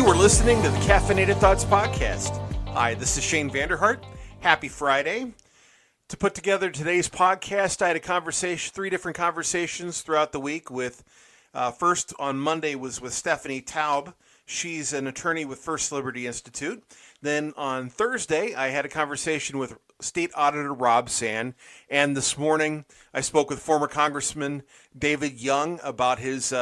You are listening to the Caffeinated Thoughts Podcast. Hi, this is Shane Vander Hart. Happy Friday. To put together today's podcast, I had three different conversations throughout the week with, first on Monday was with Stephanie Taub. She's an attorney with First Liberty Institute. Then on Thursday, I had a conversation with State Auditor Rob Sand. And this morning, I spoke with former Congressman David Young about his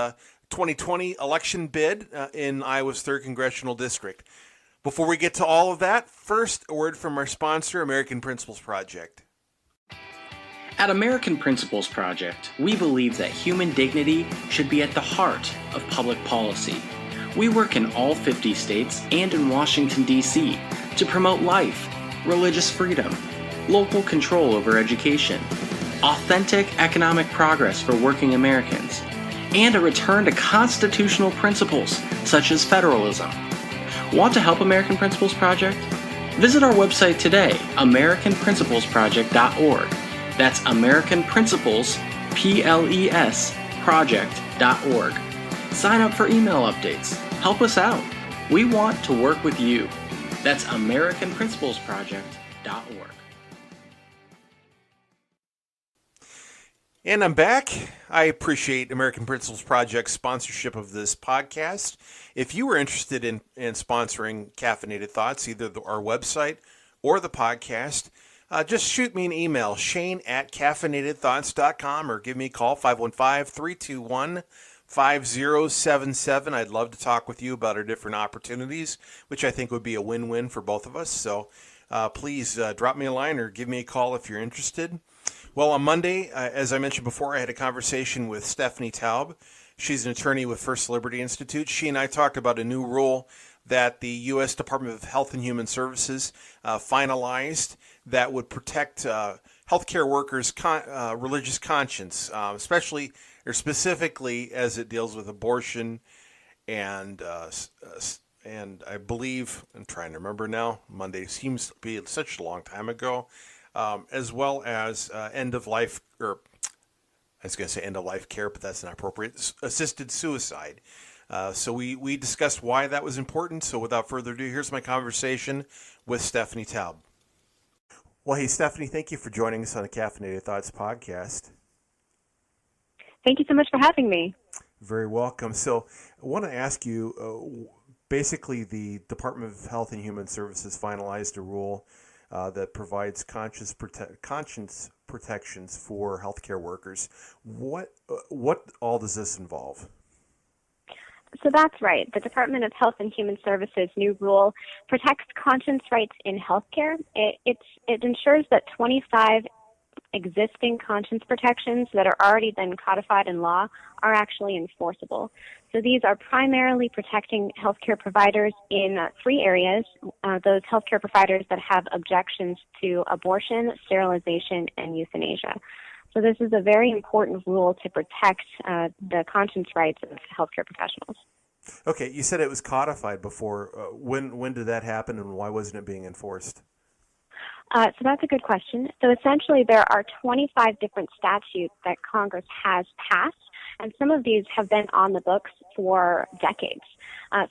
2020 election bid in Iowa's 3rd Congressional District. Before we get to all of that, first, a word from our sponsor, American Principles Project. At American Principles Project, we believe that human dignity should be at the heart of public policy. We work in all 50 states and in Washington, D.C. to promote life, religious freedom, local control over education, authentic economic progress for working Americans, and a return to constitutional principles such as federalism. Want to help American Principles Project? Visit our website today, AmericanPrinciplesProject.org. That's American Principles, P-L-E-S, project.org. Sign up for email updates. Help us out. We want to work with you. That's AmericanPrinciplesProject.org. And I'm back. I appreciate American Principles Project's sponsorship of this podcast. If you were interested in sponsoring Caffeinated Thoughts, either our website or the podcast, just shoot me an email, shane@caffeinatedthoughts.com, or give me a call, 515-321-5077. I'd love to talk with you about our different opportunities, which I think would be a win-win for both of us. So please drop me a line or give me a call if you're interested. Well, on Monday, as I mentioned before, I had a conversation with Stephanie Taub. She's an attorney with First Liberty Institute. She and I talked about a new rule that the U.S. Department of Health and Human Services finalized that would protect healthcare workers' religious conscience, especially or specifically as it deals with abortion and I believe, I'm trying to remember now, Monday seems to be such a long time ago, as well as end-of-life, or I was going to say end-of-life care, but that's not appropriate, assisted suicide. So we discussed why that was important. So without further ado, here's my conversation with Stephanie Taub. Well, hey, Stephanie, thank you for joining us on the Caffeinated Thoughts podcast. Thank you so much for having me. Very welcome. So I want to ask you, basically the Department of Health and Human Services finalized a rule that provides conscience protections for healthcare workers. What all does this involve? So that's right. The Department of Health and Human Services new rule protects conscience rights in healthcare. It ensures that 25 existing conscience protections that are already been codified in law are actually enforceable. So these are primarily protecting healthcare providers in 3 areas, those healthcare providers that have objections to abortion, sterilization, and euthanasia. So this is a very important rule to protect the conscience rights of healthcare professionals. Okay, you said it was codified before. When did that happen, and why wasn't it being enforced? So that's a good question. So essentially there are 25 different statutes that Congress has passed, and some of these have been on the books for decades.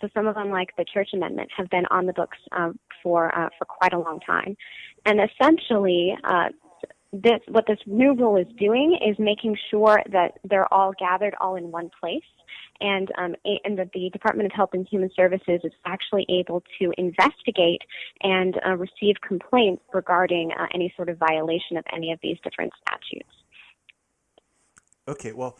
So some of them, like the Church Amendment, have been on the books for quite a long time. And essentially, what this new rule is doing is making sure that they're all gathered all in one place, and that the Department of Health and Human Services is actually able to investigate and receive complaints regarding any sort of violation of any of these different statutes. Okay, well,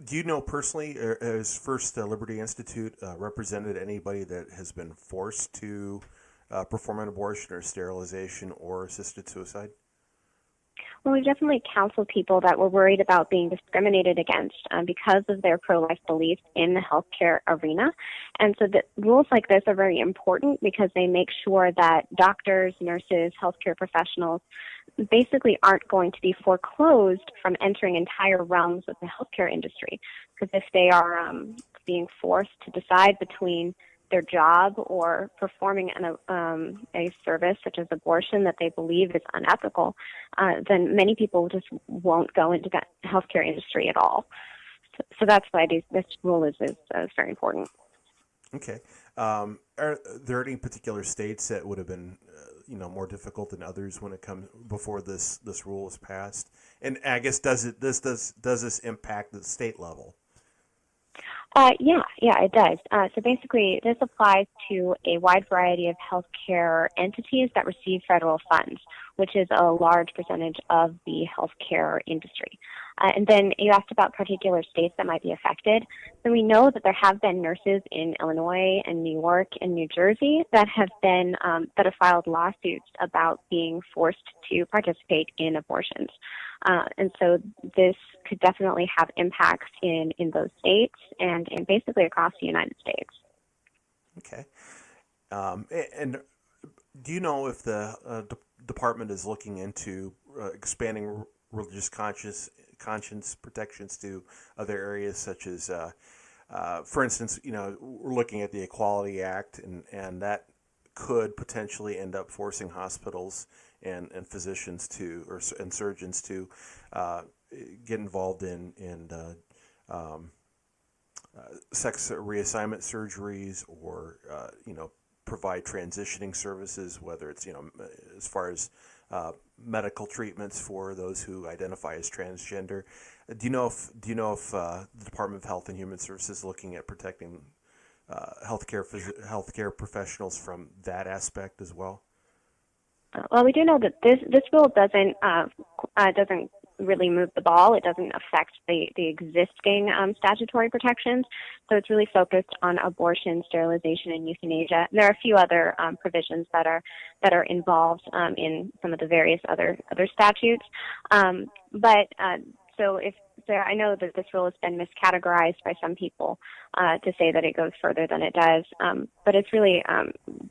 do you know personally, has First Liberty Institute represented anybody that has been forced to perform an abortion or sterilization or assisted suicide? Well, we've definitely counseled people that were worried about being discriminated against because of their pro-life beliefs in the healthcare arena. And so the rules like this are very important because they make sure that doctors, nurses, healthcare professionals basically aren't going to be foreclosed from entering entire realms of the healthcare industry. Because if they are being forced to decide between their job or performing a service such as abortion that they believe is unethical, then many people just won't go into the healthcare industry at all. So that's why this rule is very important. Okay. Are there any particular states that would have been, more difficult than others when it comes before this rule is passed? And I guess does this impact the state level? Yeah, it does. So basically, this applies to a wide variety of healthcare entities that receive federal funds, which is a large percentage of the healthcare industry. And then you asked about particular states that might be affected. So we know that there have been nurses in Illinois and New York and New Jersey that have been that have filed lawsuits about being forced to participate in abortions. And so this could definitely have impacts in those states and basically across the United States. Okay. And do you know if the department is looking into expanding religious conscience protections to other areas such as, for instance, we're looking at the Equality Act, and that could potentially end up forcing hospitals and physicians and surgeons to get involved in sex reassignment surgeries or provide transitioning services, whether it's as far as medical treatments for those who identify as transgender. Do you know if the Department of Health and Human Services is looking at protecting healthcare professionals from that aspect as well? Well, we do know that this rule doesn't really move the ball. It doesn't affect the existing statutory protections. So it's really focused on abortion, sterilization, and euthanasia. And there are a few other provisions that are involved in some of the various other statutes. So I know that this rule has been miscategorized by some people to say that it goes further than it does, but it's really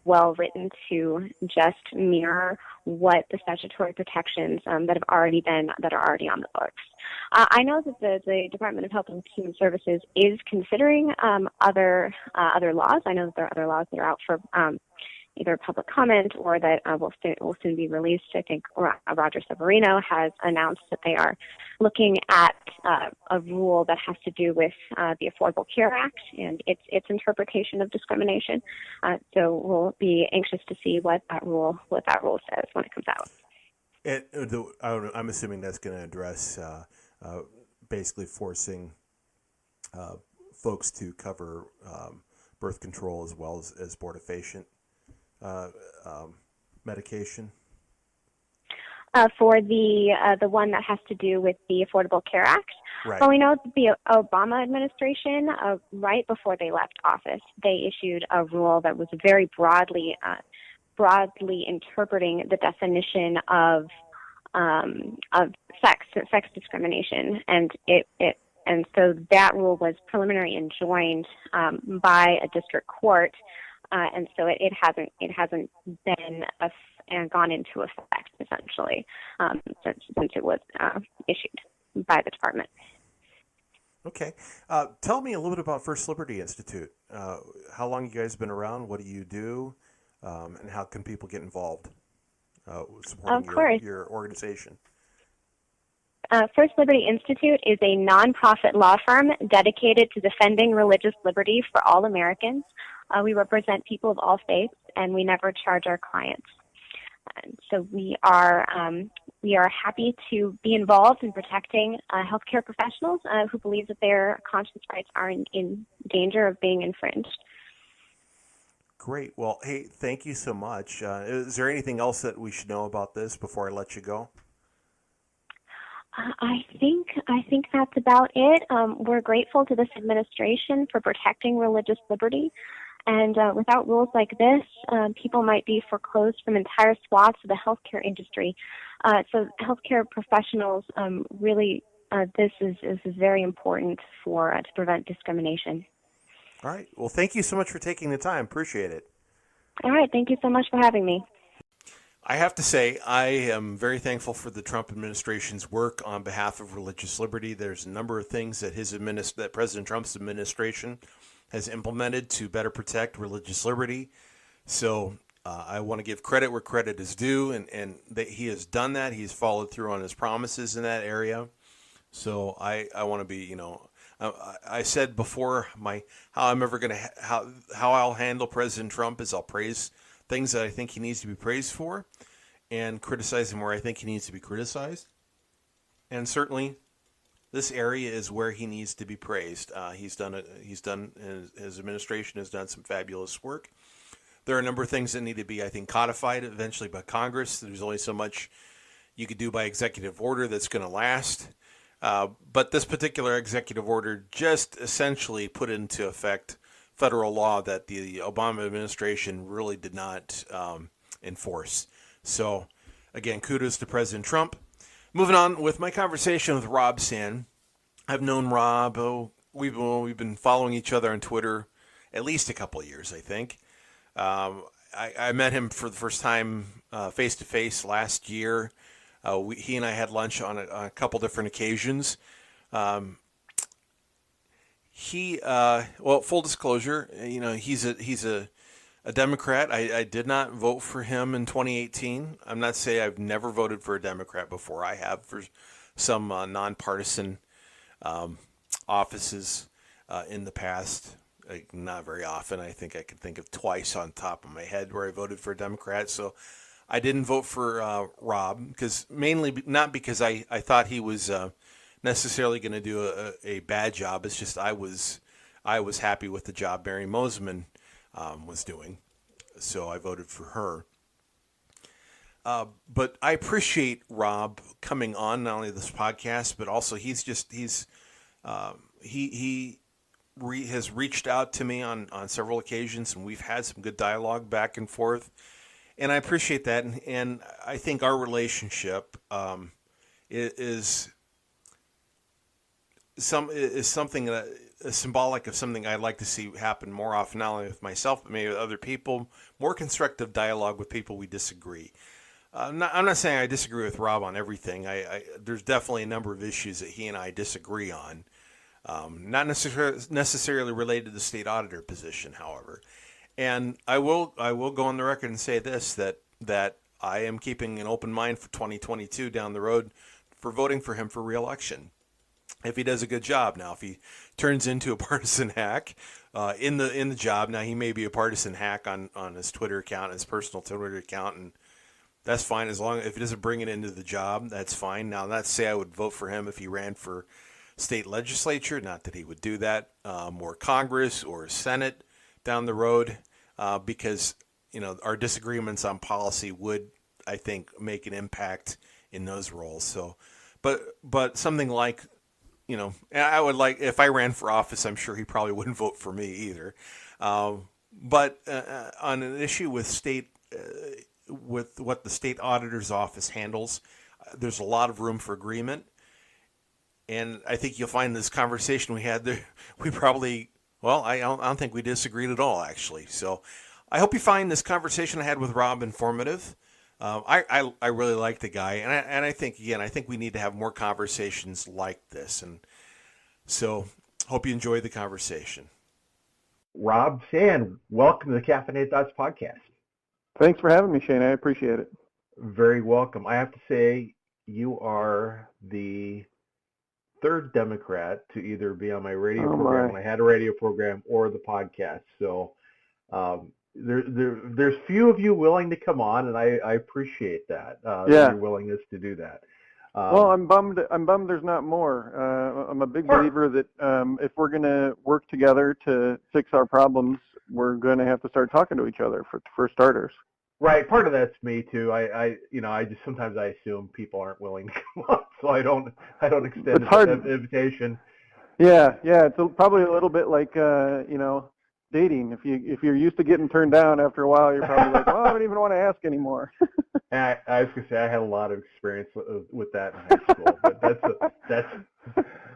well written to just mirror what the statutory protections that are already on the books. I know that the Department of Health and Human Services is considering other laws. I know that there are other laws that are out for either public comment or that will soon be released. I think Roger Severino has announced that they are looking at a rule that has to do with the Affordable Care Act and its interpretation of discrimination. So we'll be anxious to see what that rule says when it comes out. I'm assuming that's going to address basically forcing folks to cover birth control as well as abortifacient medication? For the one that has to do with the Affordable Care Act. Right. Well, we know that the Obama administration, right before they left office, they issued a rule that was very broadly interpreting the definition of sex discrimination, and and so that rule was preliminary enjoined by a district court. And so it hasn't been gone into effect essentially since it was issued by the department. Okay, tell me a little bit about First Liberty Institute. How long you guys been around? What do you do? And how can people get involved supporting your organization? First Liberty Institute is a nonprofit law firm dedicated to defending religious liberty for all Americans. We represent people of all faiths, and we never charge our clients. So we are happy to be involved in protecting healthcare professionals who believe that their conscience rights are in danger of being infringed. Great. Well, hey, thank you so much. Is there anything else that we should know about this before I let you go? I think that's about it. We're grateful to this administration for protecting religious liberty. And without rules like this, people might be foreclosed from entire swaths of the healthcare industry. So healthcare professionals really, this is very important to prevent discrimination. All right. Well, thank you so much for taking the time. Appreciate it. All right. Thank you so much for having me. I have to say, I am very thankful for the Trump administration's work on behalf of religious liberty. There's a number of things that that President Trump's administration has implemented to better protect religious liberty. So I want to give credit where credit is due, and that he has done that. He's followed through on his promises in that area. So I want to be, I said before how I'll handle President Trump is I'll praise things that I think he needs to be praised for, and criticize him where I think he needs to be criticized. And certainly, this area is where he needs to be praised. His administration has done some fabulous work. There are a number of things that need to be, I think, codified eventually by Congress. There's only so much you could do by executive order that's going to last. But this particular executive order just essentially put into effect federal law that the Obama administration really did not enforce. So, again, kudos to President Trump. Moving on with my conversation with Rob Sand. I've known Rob. We've been following each other on Twitter at least a couple of years, I think. I met him for the first time face to face last year. He and I had lunch on a couple different occasions. Full disclosure, he's a Democrat. I did not vote for him in 2018. I'm not saying I've never voted for a Democrat before. I have for some nonpartisan offices in the past. Not very often. I think I could think of twice on top of my head where I voted for a Democrat. So I didn't vote for Rob, because mainly not because I thought he was necessarily going to do a bad job. It's just I was happy with the job Mary Mosman was doing, so I voted for her. But I appreciate Rob coming on not only this podcast, but also he has reached out to me on several occasions, and we've had some good dialogue back and forth, and I appreciate that. And I think our relationship is something that is symbolic of something I'd like to see happen more often, not only with myself but maybe with other people. More constructive dialogue with people we disagree. I'm not saying I disagree with Rob on everything. There's definitely a number of issues that he and I disagree on. Not necessarily related to the state auditor position, however. And I will go on the record and say this, that I am keeping an open mind for 2022 down the road for voting for him for re-election, if he does a good job. Now, if he turns into a partisan hack in the job, now he may be a partisan hack on his Twitter account, his personal Twitter account, and that's fine as long if he doesn't bring it into the job. That's fine. Now, not to say I would vote for him if he ran for state legislature, not that he would do that, or Congress or Senate down the road, because our disagreements on policy would, I think, make an impact in those roles. So, but something like, I would like, if I ran for office, I'm sure he probably wouldn't vote for me either. But on an issue with with what the state auditor's office handles, there's a lot of room for agreement. And I think you'll find this conversation we had there, I don't think we disagreed at all, actually. So I hope you find this conversation I had with Rob informative. I really like the guy, and I think we need to have more conversations like this. And so hope you enjoyed the conversation. Rob Sand, welcome to the Caffeinated Thoughts Podcast. Thanks for having me, Shane. I appreciate it. Very welcome. I have to say, you are the third Democrat to either be on my radio program when I had a radio program or the podcast. So there's few of you willing to come on, and I appreciate that. Your willingness to do that. Well, I'm bummed there's not more. I'm a big believer that if we're going to work together to fix our problems, we're going to have to start talking to each other for starters. Right. Part of that's me too. I just sometimes I assume people aren't willing to come on, so I don't extend an invitation. Yeah. It's probably a little bit like dating. If you're used to getting turned down, after a while you're probably like, well, I don't even want to ask anymore. I was gonna say I had a lot of experience with that in high school, but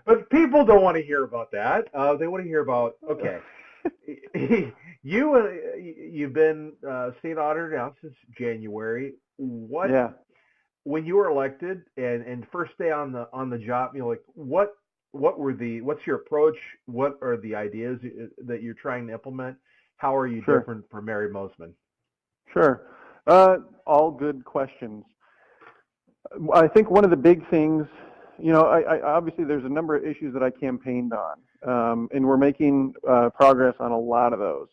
but people don't want to hear about that. They want to hear about You've been state auditor now since January. When you were elected and first day on the job, what's your approach? What are the ideas that you're trying to implement? How are you different from Mary Mosman? Sure. All good questions. I think one of the big things, I obviously there's a number of issues that I campaigned on. and we're making progress on a lot of those.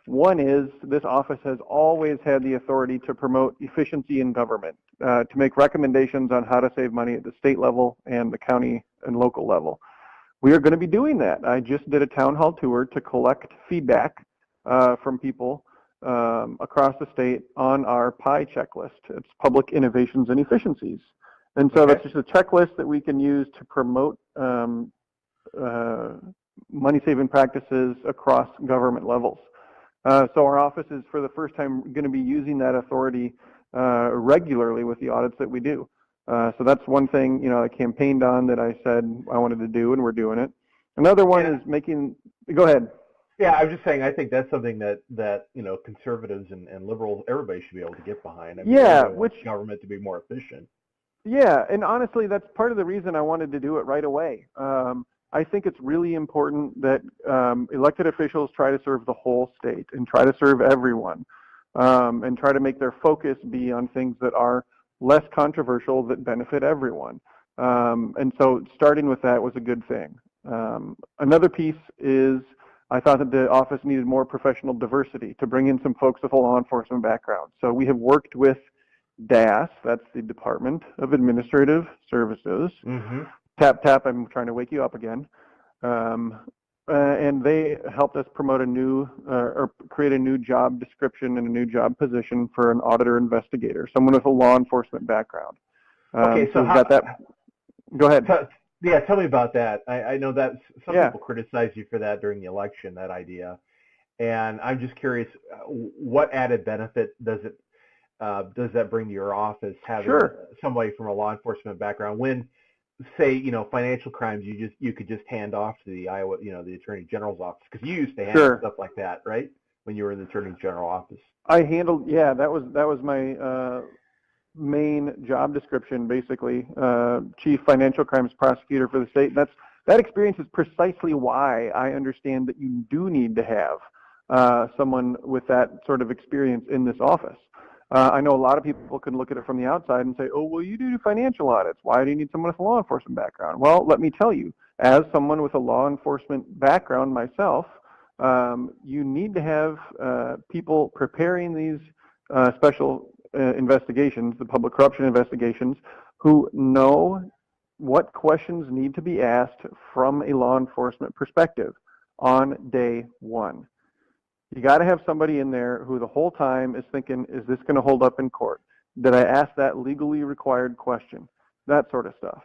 One is this office has always had the authority to promote efficiency in government, to make recommendations on how to save money at the state level and the county and local level. We are going to be doing that. I just did a town hall tour to collect feedback from people across the state on our PI checklist. It's Public Innovations and Efficiencies. And so that's just a checklist that we can use to promote money-saving practices across government levels. So our office is, for the first time, going to be using that authority regularly with the audits that we do. So that's one thing, I campaigned on that I said I wanted to do, and we're doing it. Another one is making, go ahead. Yeah, I was just saying, I think that's something that conservatives and liberals, everybody should be able to get behind. I mean, which government to be more efficient. Yeah, and honestly, that's part of the reason I wanted to do it right away. I think it's really important that elected officials try to serve the whole state and try to serve everyone, and try to make their focus be on things that are less controversial that benefit everyone. And so starting with that was a good thing. Another piece is I thought that the office needed more professional diversity to bring in some folks with a law enforcement background. So we have worked with DAS, that's the Department of Administrative Services. Mm-hmm. Tap, tap, I'm trying to wake you up again. And they helped us promote a new, or create a new job description and a new job position for an auditor investigator, someone with a law enforcement background. Okay, so we've got that. Go ahead. Tell me about that. I know that some people criticized you for that during the election, that idea. And I'm just curious, what added benefit does that bring to your office, having somebody from a law enforcement background, when, say, financial crimes, you could just hand off to the Iowa, the Attorney General's office, because you used to handle stuff like that, right? When you were in the Attorney General office. I handled, that was my main job description, basically, Chief Financial Crimes Prosecutor for the state. That experience is precisely why I understand that you do need to have someone with that sort of experience in this office. I know a lot of people can look at it from the outside and say, oh, well, you do financial audits. Why do you need someone with a law enforcement background? Well, let me tell you, as someone with a law enforcement background myself, you need to have people preparing these special investigations, the public corruption investigations, who know what questions need to be asked from a law enforcement perspective on day one. You got to have somebody in there who the whole time is thinking, is this going to hold up in court? Did I ask that legally required question? That sort of stuff.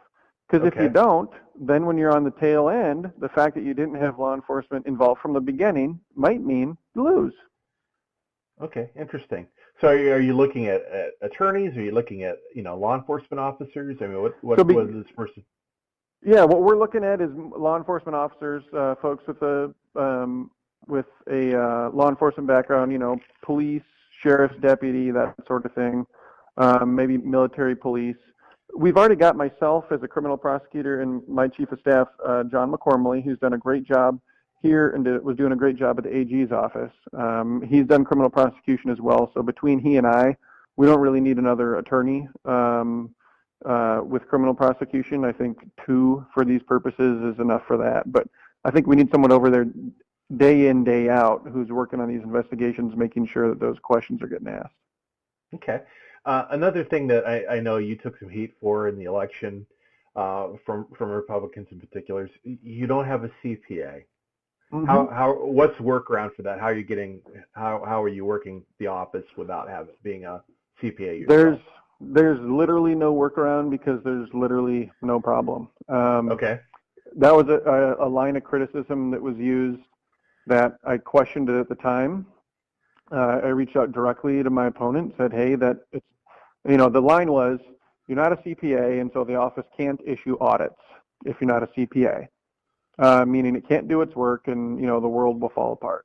Because if you don't, then when you're on the tail end, the fact that you didn't have law enforcement involved from the beginning might mean you lose. Okay, interesting. So are you looking at attorneys? Are you looking at law enforcement officers? I mean, what was this person? Yeah, what we're looking at is law enforcement officers, folks with a law enforcement background, police, sheriff's deputy, that sort of thing, maybe military police. We've already got myself as a criminal prosecutor and my chief of staff, John McCormley, who's done a great job here and was doing a great job at the AG's office. He's done criminal prosecution as well, so between he and I, we don't really need another attorney with criminal prosecution. I think 2 for these purposes is enough for that, but I think we need someone over there day in, day out who's working on these investigations, making sure that those questions are getting asked. Okay. Another thing that I know you took some heat for in the election from Republicans in particular is you don't have a CPA. Mm-hmm. What's the workaround for that? How are you working the office without being a CPA yourself? There's literally no workaround because there's literally no problem. Okay. That was a line of criticism that was used that I questioned it at the time. I reached out directly to my opponent, said, hey, that it's, the line was, you're not a CPA, and so the office can't issue audits if you're not a CPA, meaning it can't do its work and, the world will fall apart.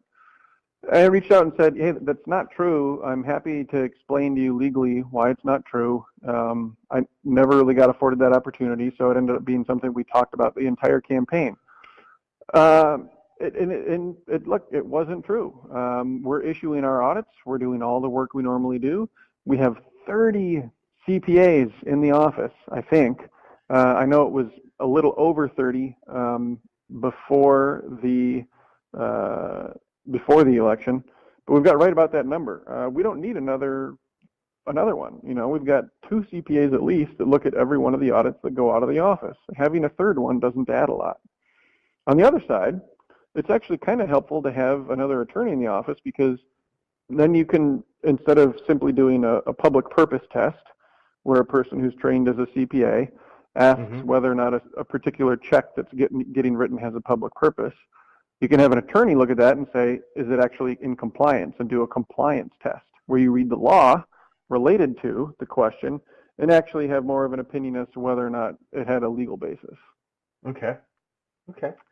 I reached out and said, hey, that's not true. I'm happy to explain to you legally why it's not true. I never really got afforded that opportunity, so it ended up being something we talked about the entire campaign. It wasn't true. We're issuing our audits. We're doing all the work we normally do. We have 30 CPAs in the office, I think. I know it was a little over 30 before the election, but we've got right about that number. We don't need another one. We've got 2 CPAs at least that look at every one of the audits that go out of the office. Having a third one doesn't add a lot. On the other side, it's actually kind of helpful to have another attorney in the office, because then you can, instead of simply doing a public purpose test where a person who's trained as a CPA asks whether or not a particular check that's getting written has a public purpose, you can have an attorney look at that and say, is it actually in compliance, and do a compliance test where you read the law related to the question and actually have more of an opinion as to whether or not it had a legal basis. Okay.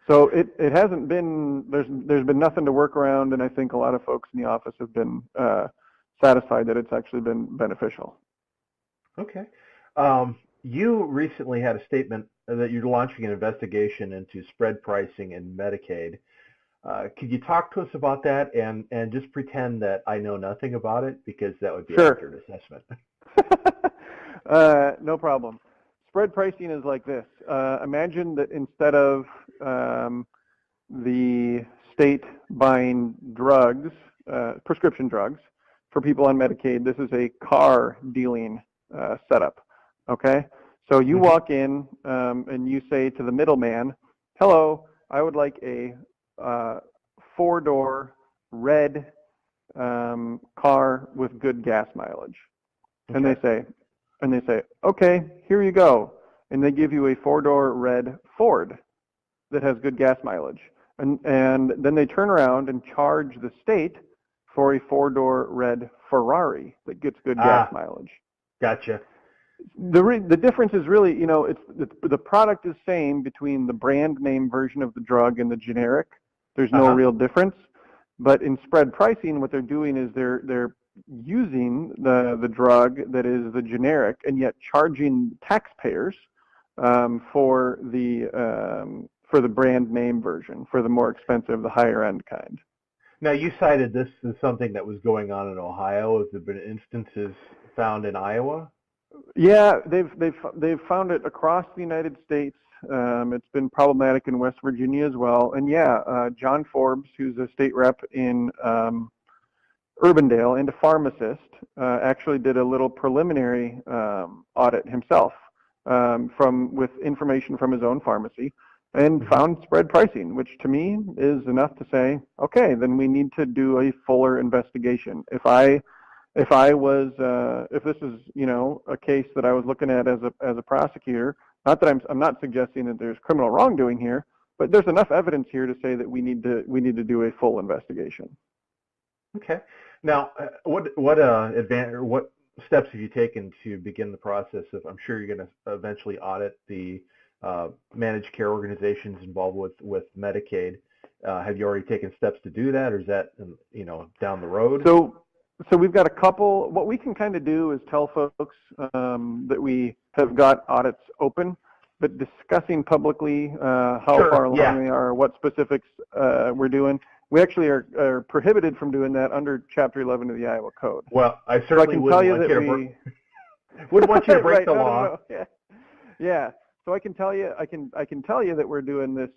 So it hasn't been, there's been nothing to work around, and I think a lot of folks in the office have been satisfied that it's actually been beneficial. Okay. You recently had a statement that you're launching an investigation into spread pricing in Medicaid. Could you talk to us about that, and just pretend that I know nothing about it, because that would be an accurate assessment. No problem. Spread pricing is like this. Imagine that instead of the state buying drugs, prescription drugs, for people on Medicaid, this is a car dealing setup. Okay? So you walk in and you say to the middleman, hello, I would like a 4-door red car with good gas mileage. Okay. And they say, okay, here you go. And they give you a 4-door red Ford that has good gas mileage. And then they turn around and charge the state for a 4-door red Ferrari that gets good gas mileage. Gotcha. The difference is really, it's the product is same between the brand name version of the drug and the generic. There's no real difference. But in spread pricing, what they're doing is they're using the drug that is the generic, and yet charging taxpayers for the brand name version, for the more expensive, the higher end kind. Now, you cited this as something that was going on in Ohio. Has there been instances found in Iowa? Yeah, they've found it across the United States. It's been problematic in West Virginia as well. And John Forbes, who's a state rep in Urbandale and a pharmacist, actually did a little preliminary audit himself with information from his own pharmacy, and found spread pricing, which to me is enough to say, okay, then we need to do a fuller investigation. If this is a case that I was looking at as a prosecutor, not that I'm not suggesting that there's criminal wrongdoing here, but there's enough evidence here to say that we need to do a full investigation. Okay. Now, what steps have you taken to begin the process of? I'm sure you're going to eventually audit the managed care organizations involved with Medicaid. Have you already taken steps to do that, or is that down the road? So we've got a couple. What we can kind of do is tell folks that we have got audits open, but discussing publicly how far along they are, what specifics we're doing. We actually are prohibited from doing that under Chapter 11 of the Iowa Code. Well, I certainly wouldn't want you to break the law. No. Yeah. So I can tell you that we're doing this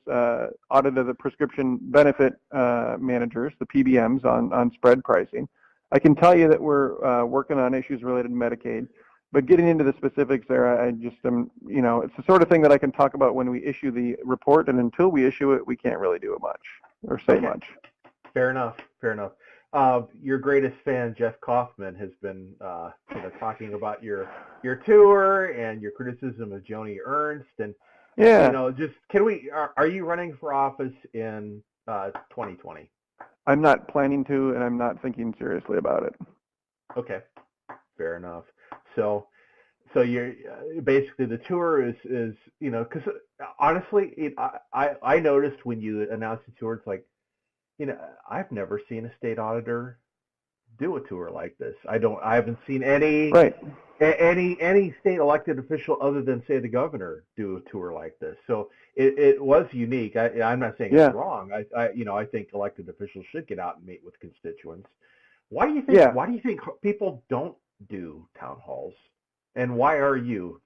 audit of the prescription benefit managers, the PBMs, on spread pricing. I can tell you that we're working on issues related to Medicaid, but getting into the specifics there, I just am, it's the sort of thing that I can talk about when we issue the report, and until we issue it, we can't really do much or say much. Fair enough. Your greatest fan, Jeff Kaufman, has been talking about your tour and your criticism of Joni Ernst, and are you running for office in 2020? I'm not planning to, and I'm not thinking seriously about it. Okay, fair enough. So you're basically, the tour is because honestly, I noticed when you announced the tour, it's like, I've never seen a state auditor do a tour like this. I haven't seen any state elected official other than, say, the governor do a tour like this. So it was unique. I'm not saying it's wrong. I think elected officials should get out and meet with constituents. Why do you think people don't do town halls? And why are you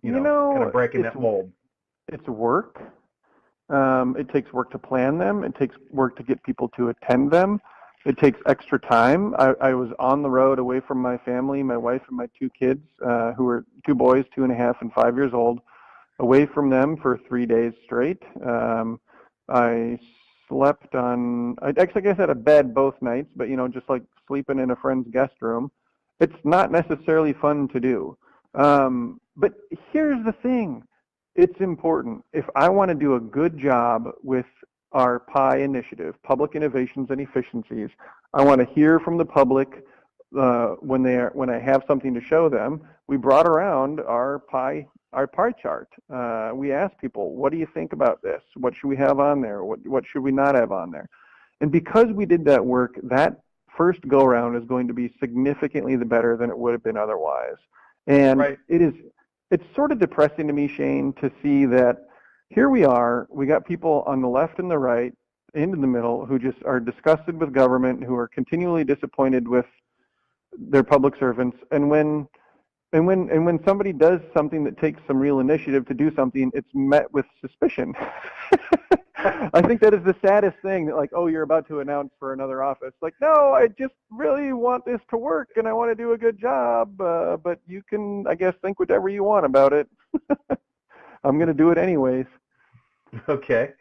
kind of breaking that mold? It's work. It takes work to plan them. It takes work to get people to attend them. It takes extra time. I was on the road away from my family, my wife and my two kids, who were two boys, 2.5 and 5 years old, away from them for 3 days straight. I slept on, I guess I had a bed both nights, but, just like sleeping in a friend's guest room. It's not necessarily fun to do. But here's the thing. It's important. If I want to do a good job with our PI initiative, Public Innovations and Efficiencies, I want to hear from the public when I have something to show them. We brought around our pie chart. We asked people, what do you think about this? What should we have on there? What should we not have on there? And because we did that work, that first go around is going to be significantly better than it would have been otherwise. And right. It's sort of depressing to me, Shane, to see that here we are, we got people on the left and the right, and in the middle, who just are disgusted with government, who are continually disappointed with their public servants, and when somebody does something that takes some real initiative to do something, it's met with suspicion. I think that is the saddest thing, that like, oh, you're about to announce for another office. Like, no, I just really want this to work and I want to do a good job, but you can, I guess, think whatever you want about it. I'm going to do it anyways. Okay.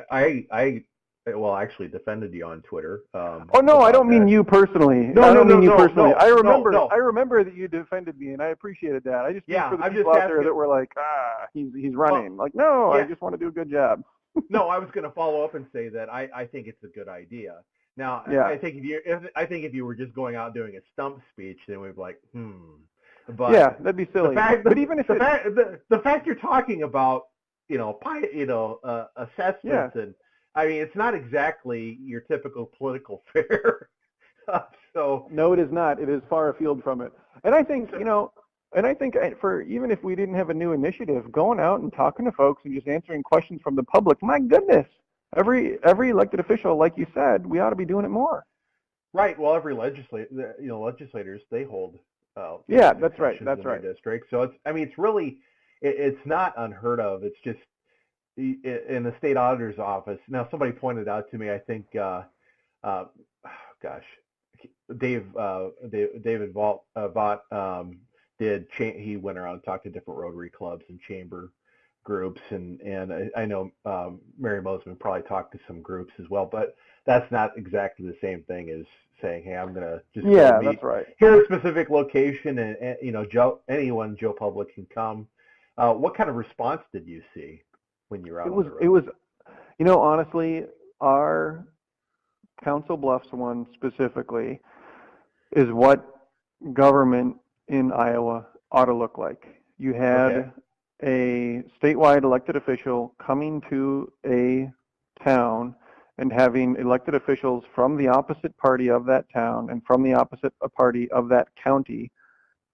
I actually defended you on Twitter. Oh no, I don't mean you personally. No, I don't mean you personally. No, I remember. no. I remember that you defended me, and I appreciated that. I just mean for the people out there that were like, he's running. Like, no, I just want to do a good job. No, I was going to follow up and say that I think it's a good idea. Now, I think if you were just going out doing a stump speech, then we'd be like, But yeah, that'd be silly. But even if the fact you're talking about, assessments and. I mean, it's not exactly your typical political fare. So no, it is not. It is far afield from it. And I think, for even if we didn't have a new initiative, going out and talking to folks and just answering questions from the public, my goodness, every elected official, like you said, we ought to be doing it more. Right. Well, every legislators, they hold. Yeah, that's right. That's in right. Their district. So it's really, it's not unheard of. It's just. In the state auditor's office. Now, somebody pointed out to me, I think, David Vaught he went around and talked to different Rotary clubs and chamber groups, and I know Mary Mosman probably talked to some groups as well, but that's not exactly the same thing as saying, hey, I'm going to just that's right. Here a specific location, and Joe Public can come. What kind of response did you see? When you're out it was, honestly, our Council Bluffs one specifically is what government in Iowa ought to look like. You had a statewide elected official coming to a town and having elected officials from the opposite party of that town and from the opposite party of that county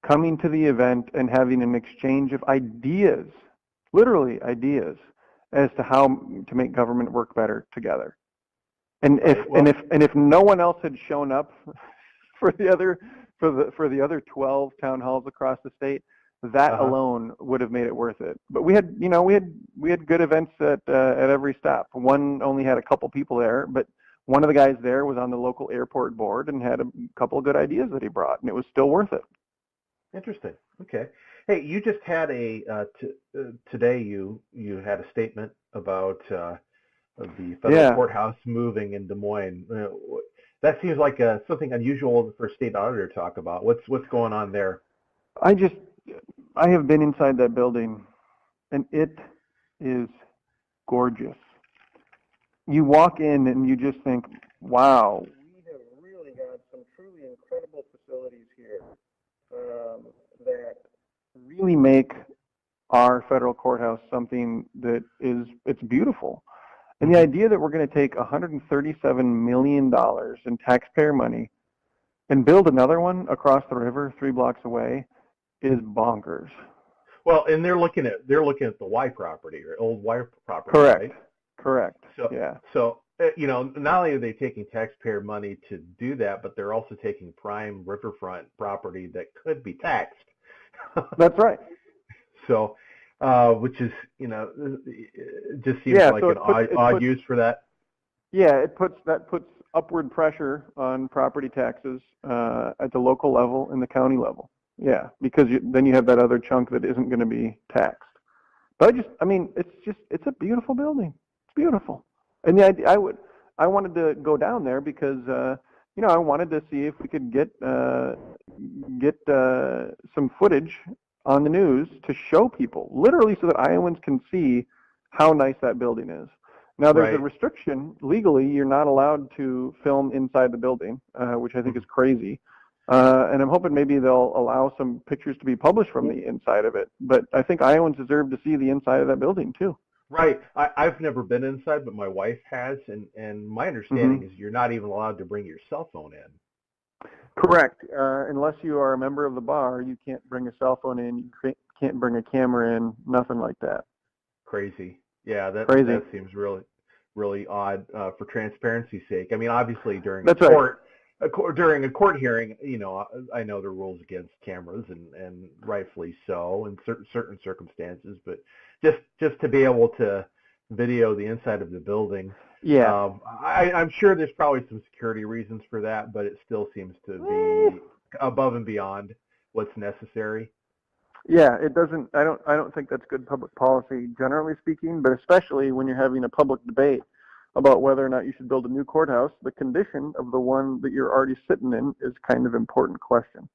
coming to the event and having an exchange of ideas, literally ideas, as to how to make government work better together. And if no one else had shown up for the other 12 town halls across the state, that alone would have made it worth it. But we had good events at every stop. One only had a couple people there, but one of the guys there was on the local airport board and had a couple of good ideas that he brought, and it was still worth it. Interesting. Okay. Hey, you just had today you had a statement about the federal courthouse moving in Des Moines. That seems like something unusual for a state auditor to talk about. What's going on there? I have been inside that building, and it is gorgeous. You walk in and you just think, wow, we have really got some truly incredible facilities here that really make our federal courthouse something that it's beautiful. And the idea that we're going to take $137 million in taxpayer money and build another one across the river 3 blocks away is bonkers. Well, and they're looking at the Y property, or old Y property. Correct. So not only are they taking taxpayer money to do that, but they're also taking prime riverfront property that could be taxed. That's right. So, which is, it just seems like so an odd use for that. Yeah, it puts upward pressure on property taxes at the local level and the county level. Yeah, because then you have that other chunk that isn't going to be taxed. But it's a beautiful building. It's beautiful. And the I wanted to go down there because I wanted to see if we could get some footage on the news to show people, literally, so that Iowans can see how nice that building is. Now, there's a restriction. Legally, you're not allowed to film inside the building, which I think is crazy. And I'm hoping maybe they'll allow some pictures to be published from the inside of it. But I think Iowans deserve to see the inside of that building, too. Right. I've never been inside, but my wife has. And my understanding is you're not even allowed to bring your cell phone in. Correct. Unless you are a member of the bar, you can't bring a cell phone in. You can't bring a camera in, nothing like that. Crazy. Yeah, that seems really, really odd for transparency's sake. I mean, obviously during during a court hearing, I know the rules against cameras, and rightfully so in certain circumstances. But just to be able to video the inside of the building, I'm sure there's probably some security reasons for that, but it still seems to be above and beyond what's necessary. Yeah, it doesn't. I don't think that's good public policy, generally speaking, but especially when you're having a public debate about whether or not you should build a new courthouse. The condition of the one that you're already sitting in is kind of important question.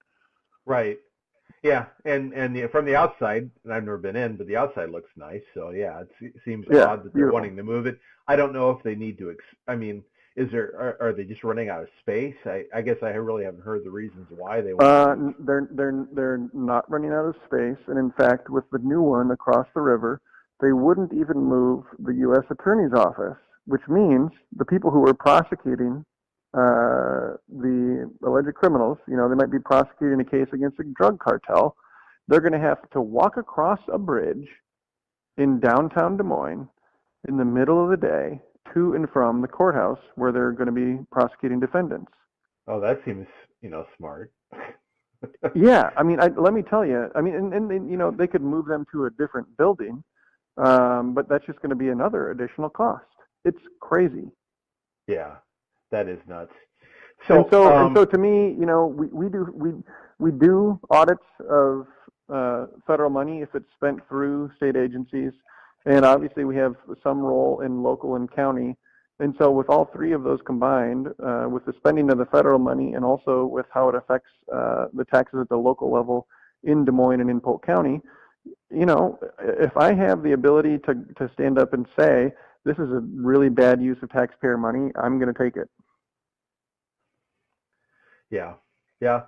Right. Yeah, and from the outside, and I've never been in, but the outside looks nice. So yeah, it seems odd that they're wanting to move it. I don't know if they need to. Are they just running out of space? I guess I really haven't heard the reasons why they want. They're not running out of space, and in fact, with the new one across the river, they wouldn't even move the U.S. Attorney's office, which means the people who are prosecuting the alleged criminals, they might be prosecuting a case against a drug cartel. They're going to have to walk across a bridge in downtown Des Moines in the middle of the day to and from the courthouse where they're going to be prosecuting defendants. Oh, that seems, smart. Yeah, let me tell you, and they could move them to a different building, but that's just going to be another additional cost. It's crazy. Yeah, that is nuts. So to me, we do audits of federal money if it's spent through state agencies, and obviously we have some role in local and county. And so with all three of those combined, with the spending of the federal money and also with how it affects the taxes at the local level in Des Moines and in Polk County, if I have the ability to stand up and say, this is a really bad use of taxpayer money, I'm going to take it. Yeah, I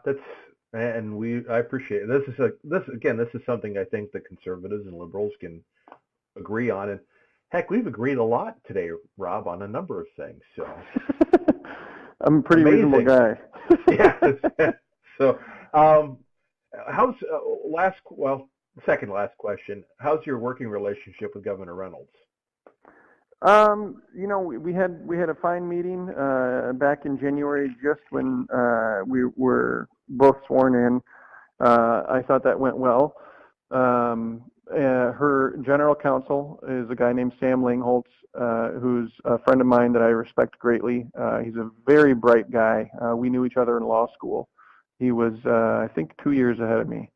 appreciate it. This is something I think the conservatives and liberals can agree on, and heck, we've agreed a lot today, Rob, on a number of things. So I'm a pretty reasonable guy. Yeah. So, second last question. How's your working relationship with Governor Reynolds? We had a fine meeting back in January, just when we were both sworn in. I thought that went well. Her general counsel is a guy named Sam Langholtz, who's a friend of mine that I respect greatly. He's a very bright guy. We knew each other in law school. He was, I think, 2 years ahead of me.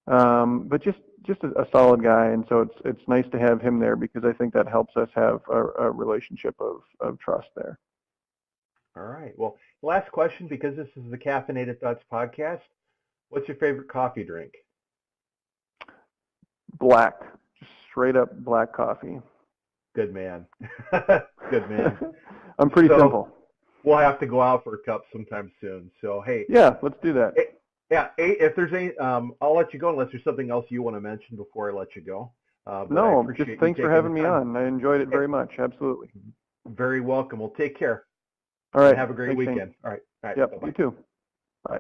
But just a solid guy, and so it's nice to have him there because I think that helps us have a relationship of trust there. All right. Well, last question, because this is the Caffeinated Thoughts Podcast. What's your favorite coffee drink? Black, just straight up black coffee. Good man. Good man. I'm pretty simple. We'll have to go out for a cup sometime soon. So hey. Yeah, let's do that. Yeah, if there's any, I'll let you go unless there's something else you want to mention before I let you go. No, just thanks for having me on. I enjoyed it very much. Absolutely. Very welcome. Well, take care. All right. And have a great weekend. Shane. All right. Yep. Bye-bye. You too. Bye.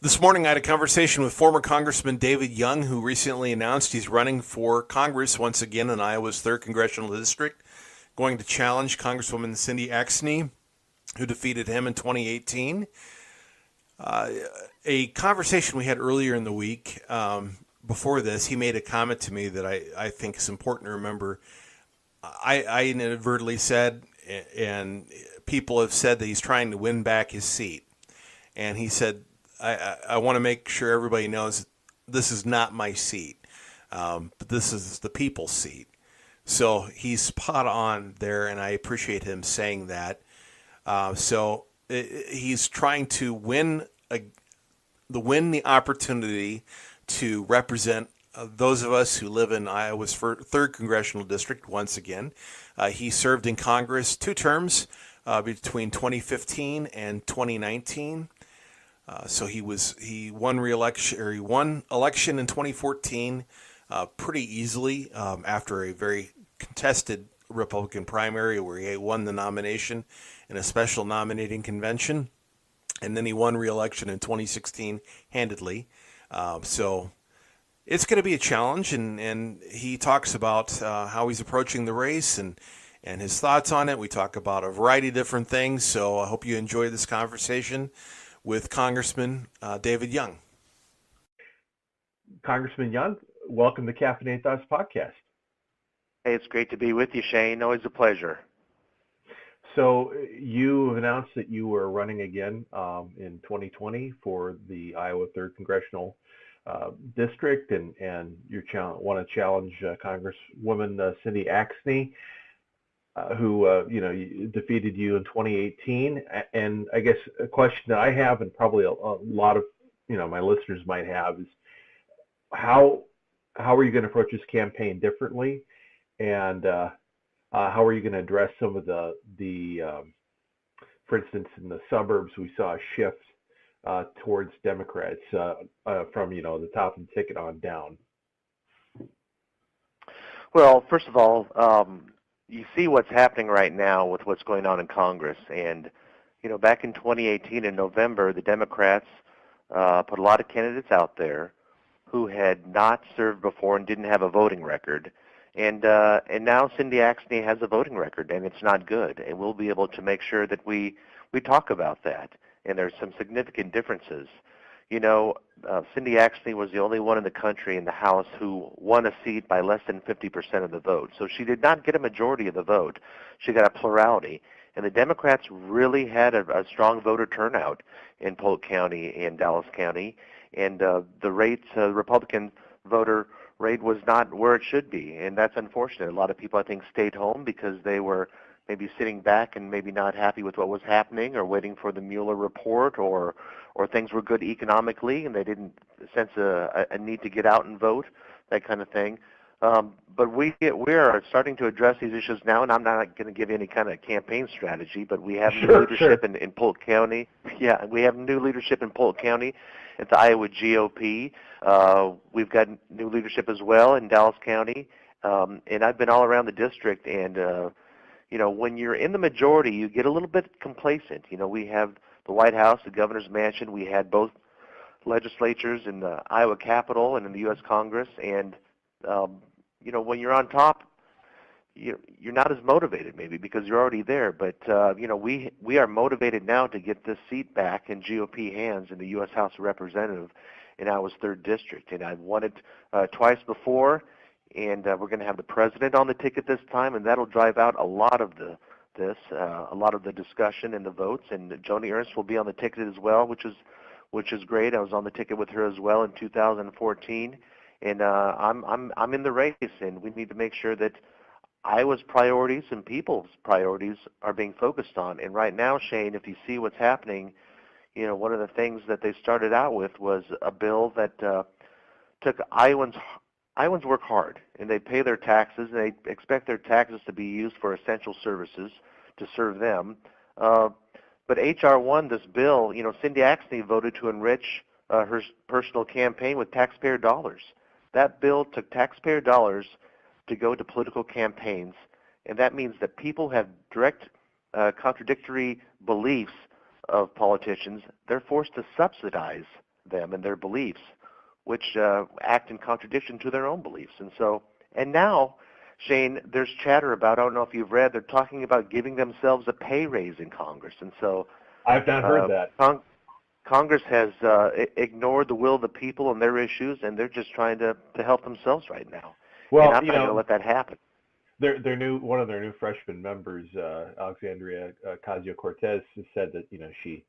This morning, I had a conversation with former Congressman David Young, who recently announced he's running for Congress once again in Iowa's 3rd Congressional District, going to challenge Congresswoman Cindy Exney, who defeated him in 2018. A conversation we had earlier in the week before this, he made a comment to me that I think is important to remember. I inadvertently said, and people have said that he's trying to win back his seat. And he said, I want to make sure everybody knows this is not my seat, but this is the people's seat. So he's spot on there, and I appreciate him saying that. He's trying to win the opportunity to represent those of us who live in Iowa's 3rd Congressional District once again. He served in Congress 2 terms between 2015 and 2019. So he won election in 2014 pretty easily after a very contested Republican primary where he won the nomination in a special nominating convention, and then he won re-election in 2016 handedly. So it's going to be a challenge, and he talks about how he's approaching the race and his thoughts on it. We talk about a variety of different things, so I hope you enjoy this conversation with Congressman David Young. Congressman Young, welcome to Caffeinated Thoughts Podcast. Hey, it's great to be with you, Shane. Always a pleasure. So you have announced that you were running again in 2020 for the Iowa 3rd Congressional District, and you want to challenge Congresswoman Cindy Axne, who defeated you in 2018. And I guess a question that I have, and probably a lot of my listeners might have, is how are you going to approach this campaign differently, and how are you going to address some of the for instance, in the suburbs, we saw a shift towards Democrats from the top of the ticket on down. Well, first of all, you see what's happening right now with what's going on in Congress. And, back in 2018 in November, the Democrats put a lot of candidates out there who had not served before and didn't have a voting record. And now Cindy Axne has a voting record, and it's not good. And we'll be able to make sure that we talk about that. And there's some significant differences. Cindy Axne was the only one in the country in the House who won a seat by less than 50% of the vote. So she did not get a majority of the vote. She got a plurality. And the Democrats really had a strong voter turnout in Polk County and Dallas County. And the Republican voter rate was not where it should be. And that's unfortunate. A lot of people, I think, stayed home because they were maybe sitting back and maybe not happy with what was happening, or waiting for the Mueller report, or things were good economically and they didn't sense a need to get out and vote, that kind of thing. But we are starting to address these issues now, and I'm not going to give any kind of campaign strategy, but we have new leadership in Polk County. Yeah, we have new leadership in Polk County at the Iowa GOP. We've got new leadership as well in Dallas County. And I've been all around the district, and when you're in the majority, you get a little bit complacent. We have the White House, the governor's mansion. We had both legislatures in the Iowa Capitol and in the U.S. Congress. And, when you're on top, you're not as motivated maybe because you're already there. But, we are motivated now to get this seat back in GOP hands in the U.S. House of Representatives in Iowa's 3rd District. And I've won it twice before. And we're going to have the president on the ticket this time, and that'll drive out a lot of the discussion and the votes. And Joni Ernst will be on the ticket as well, which is great. I was on the ticket with her as well in 2014, and I'm in the race. And we need to make sure that Iowa's priorities and people's priorities are being focused on. And right now, Shane, if you see what's happening, one of the things that they started out with was a bill that took Iowans work hard, and they pay their taxes, and they expect their taxes to be used for essential services to serve them. But H.R. 1, this bill, Cindy Axne voted to enrich her personal campaign with taxpayer dollars. That bill took taxpayer dollars to go to political campaigns, and that means that people have direct contradictory beliefs of politicians. They're forced to subsidize them and their beliefs, which act in contradiction to their own beliefs. And now, Shane, there's chatter about, I don't know if you've read, they're talking about giving themselves a pay raise in Congress. And so I've not heard that. Congress has ignored the will of the people and their issues, and they're just trying to help themselves right now. Well, and I'm not going to let that happen. One of their new freshman members, Alexandria Ocasio-Cortez, has said that she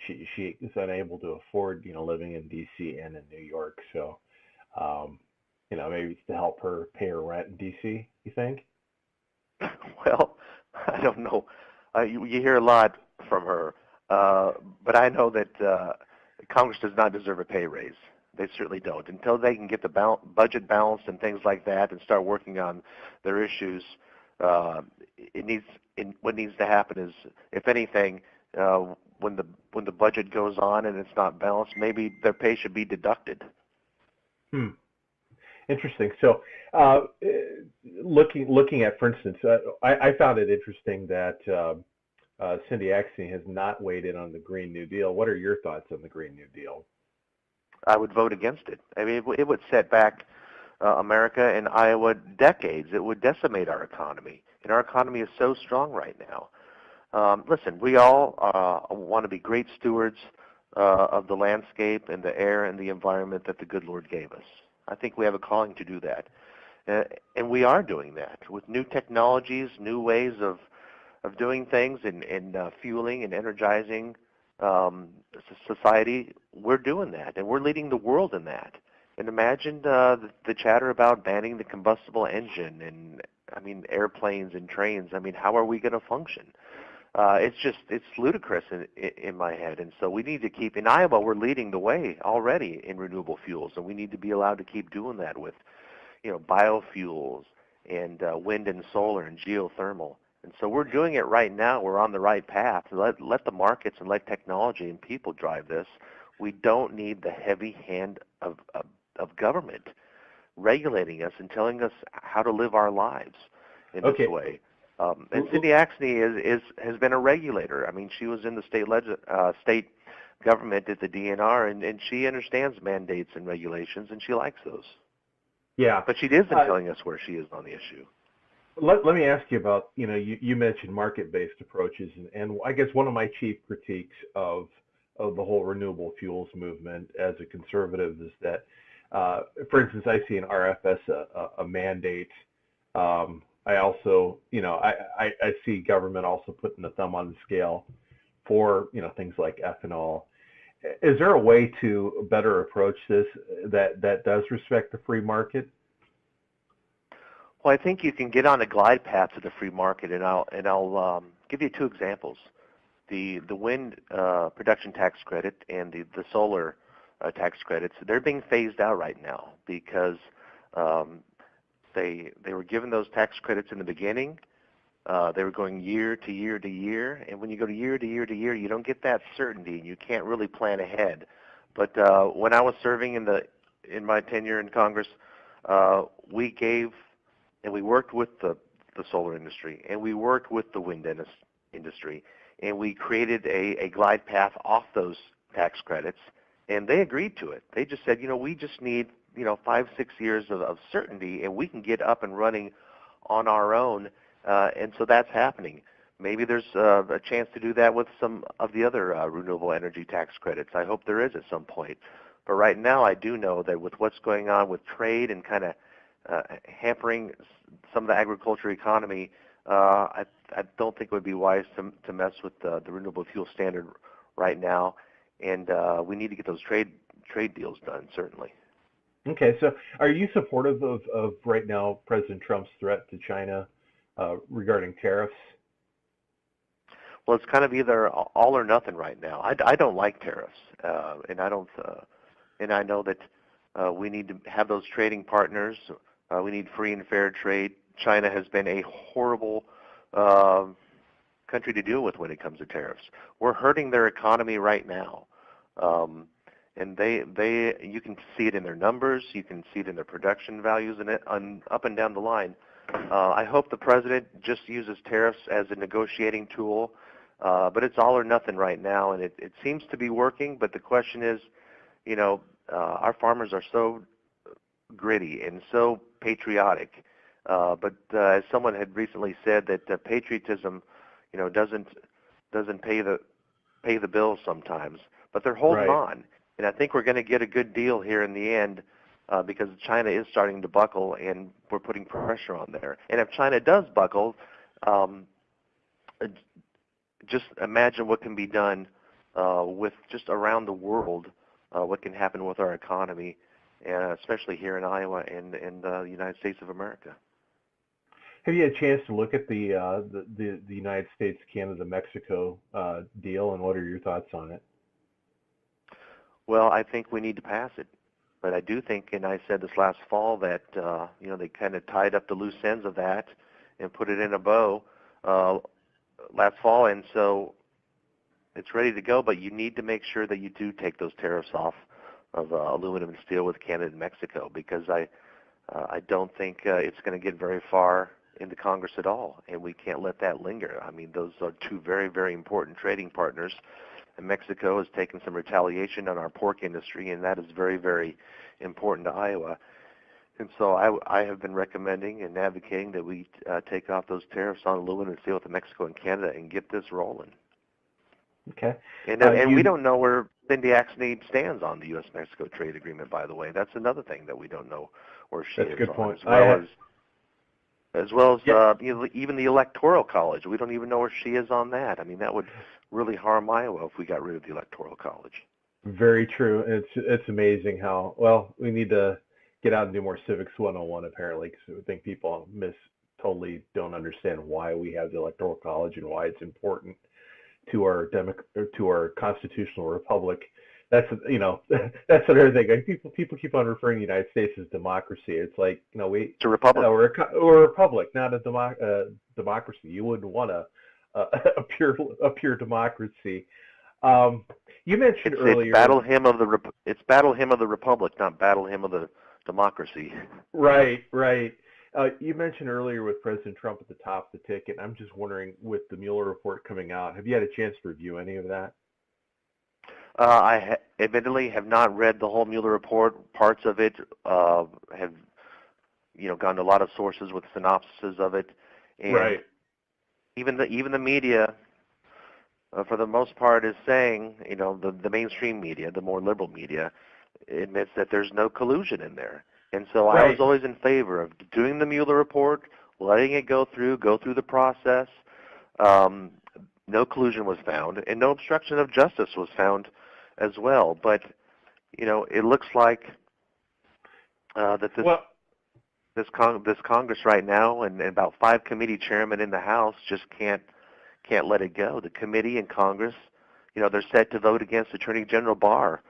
is unable to afford living in D.C. and in New York. So maybe it's to help her pay her rent in D.C. You think? Well, I don't know. You hear a lot from her, but I know that Congress does not deserve a pay raise. They certainly don't. Until they can get the budget balanced and things like that and start working on their issues, what needs to happen is, if anything, when the budget goes on and it's not balanced, maybe their pay should be deducted. Interesting. So, looking at, for instance, I found it interesting that Cindy Axne has not weighed in on the Green New Deal. What are your thoughts on the Green New Deal? I would vote against it. I mean, it would set back America and Iowa decades. It would decimate our economy, and our economy is so strong right now. Listen, we all want to be great stewards of the landscape and the air and the environment that the good Lord gave us. I think we have a calling to do that, and we are doing that with new technologies, new ways of doing things, and fueling and energizing society. We're doing that, and we're leading the world in that. And imagine the chatter about banning the combustible engine, and airplanes and trains. How are we going to function? It's ludicrous in my head. And so we need to keep, in Iowa, we're leading the way already in renewable fuels, and we need to be allowed to keep doing that with, biofuels and wind and solar and geothermal. And so we're doing it right now. We're on the right path. Let the markets and let technology and people drive this. We don't need the heavy hand of government regulating us and telling us how to live our lives in this way. And Cindy Axne has been a regulator. She was in the state government at the DNR, and she understands mandates and regulations, and she likes those. Yeah. But she isn't telling us where she is on the issue. Let me ask you about, you mentioned market-based approaches, and I guess one of my chief critiques of the whole renewable fuels movement as a conservative is that, for instance, I see in RFS a mandate. I also, I see government also putting the thumb on the scale for, things like ethanol. Is there a way to better approach this that does respect the free market? Well, I think you can get on a glide path to the free market, and I'll give you two examples: the wind production tax credit and the solar tax credits. They're being phased out right now because they were given those tax credits in the beginning. They were going year to year to year, and when you go to year to year to year, you don't get that certainty, and you can't really plan ahead. But when I was serving in my tenure in Congress, we gave and we worked with the solar industry, and we worked with the wind industry, and we created a glide path off those tax credits, and they agreed to it. They just said, we just need 5-6 years of certainty, and we can get up and running on our own. And so that's happening. Maybe there's a chance to do that with some of the other renewable energy tax credits. I hope there is at some point. But right now, I do know that with what's going on with trade and kind of hampering some of the agriculture economy, I don't think it would be wise to mess with the renewable fuel standard right now. And we need to get those trade deals done, certainly. Okay, so are you supportive of right now President Trump's threat to China regarding tariffs? Well, it's kind of either all or nothing right now. I don't like tariffs, and I don't. And I know that we need to have those trading partners. We need free and fair trade. China has been a horrible country to deal with when it comes to tariffs. We're hurting their economy right now. And you can see it in their numbers, you can see it in their production values, and up and down the line. I hope the president just uses tariffs as a negotiating tool, but it's all or nothing right now, and it seems to be working. But the question is, our farmers are so gritty and so patriotic, but as someone had recently said, that patriotism, doesn't pay the bills sometimes. but they're holding Right. on. And I think we're going to get a good deal here in the end because China is starting to buckle, and we're putting pressure on there. And if China does buckle, just imagine what can be done with just around the world, what can happen with our economy, especially here in Iowa and the United States of America. Have you had a chance to look at the United States, Canada, Mexico deal, and what are your thoughts on it? Well, I think we need to pass it. But I do think, and I said this last fall, that they kind of tied up the loose ends of that and put it in a bow last fall, and so it's ready to go. But you need to make sure that you do take those tariffs off of aluminum and steel with Canada and Mexico, because I don't think it's going to get very far into Congress at all, and we can't let that linger. I mean, those are two very, very important trading partners. And Mexico has taken some retaliation on our pork industry, and that is very, very important to Iowa. And so I have been recommending and advocating that we take off those tariffs on aluminum and steel with Mexico and Canada and get this rolling. Okay. And we don't know where Cindy Axne stands on the U.S.-Mexico trade agreement, by the way. That's another thing that we don't know where she is. That's a good point. As well as even the Electoral College. We don't even know where she is on that. I mean, that would really harm Iowa if we got rid of the Electoral College. Very true. It's amazing how, well, we need to get out and do more Civics 101 apparently, because I think people totally don't understand why we have the Electoral College and why it's important to our constitutional republic. That's that's another thing. Like, people keep on referring to the United States as democracy. It's like, it's a republic. We're a republic, not a democracy. You wouldn't want a pure democracy. You mentioned earlier. It's battle hymn of the republic, not battle hymn of the democracy. Right. You mentioned earlier with President Trump at the top of the ticket. I'm just wondering, with the Mueller report coming out, have you had a chance to review any of that? I admittedly have not read the whole Mueller report. Parts of it have, gone to a lot of sources with synopses of it, and right. Even the media, for the most part, is saying, the mainstream media, the more liberal media, admits that there's no collusion in there. And so right. I was always in favor of doing the Mueller report, letting it go through the process. No collusion was found, and no obstruction of justice was found as well. But, it looks like that this Congress right now, and about 5 committee chairmen in the House, just can't let it go. The committee in Congress, they're set to vote against Attorney General Barr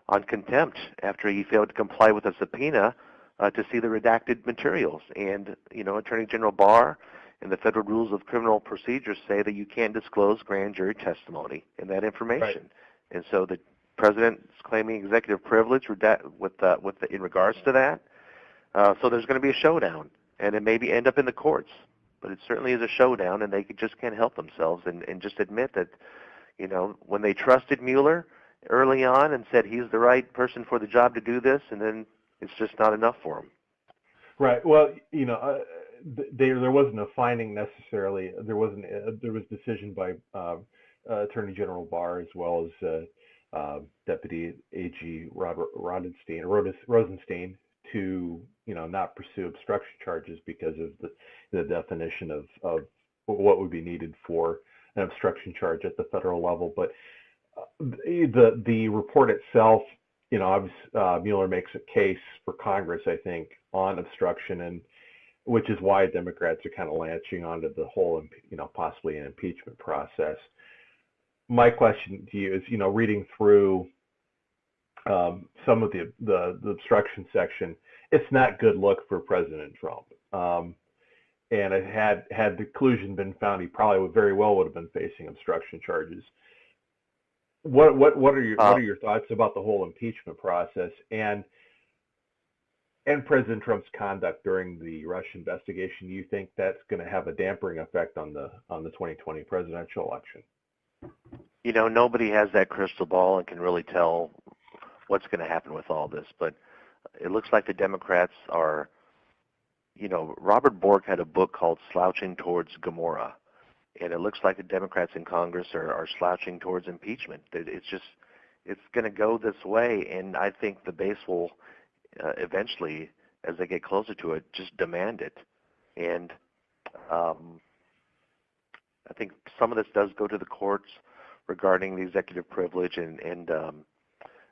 on contempt after he failed to comply with a subpoena to see the redacted materials. And, Attorney General Barr and the Federal Rules of Criminal Procedure say that you can't disclose grand jury testimony and that information. Right. And so the president is claiming executive privilege in regards to that. So there's going to be a showdown, and it maybe end up in the courts. But it certainly is a showdown, and they just can't help themselves and just admit that, when they trusted Mueller early on and said he's the right person for the job to do this, and then it's just not enough for him. Right. Well, there wasn't a finding necessarily. There was decision by Attorney General Barr as well as Deputy AG Rosenstein to not pursue obstruction charges because of the definition of what would be needed for an obstruction charge at the federal level. But the report itself, Mueller makes a case for Congress, I think, on obstruction, and which is why Democrats are kind of latching onto the whole, possibly an impeachment process. My question to you is, reading through some of the obstruction section, it's not good look for President Trump. And had the collusion been found, he probably very well would have been facing obstruction charges. What are your thoughts about the whole impeachment process and President Trump's conduct during the Russia investigation? Do you think that's going to have a dampering effect on the 2020 presidential election? Nobody has that crystal ball and can really tell what's going to happen with all this. But it looks like the Democrats are, Robert Bork had a book called Slouching Towards Gomorrah. And it looks like the Democrats in Congress are slouching towards impeachment. it's going to go this way, and I think the base will eventually, as they get closer to it, just demand it. And I think some of this does go to the courts regarding the executive privilege and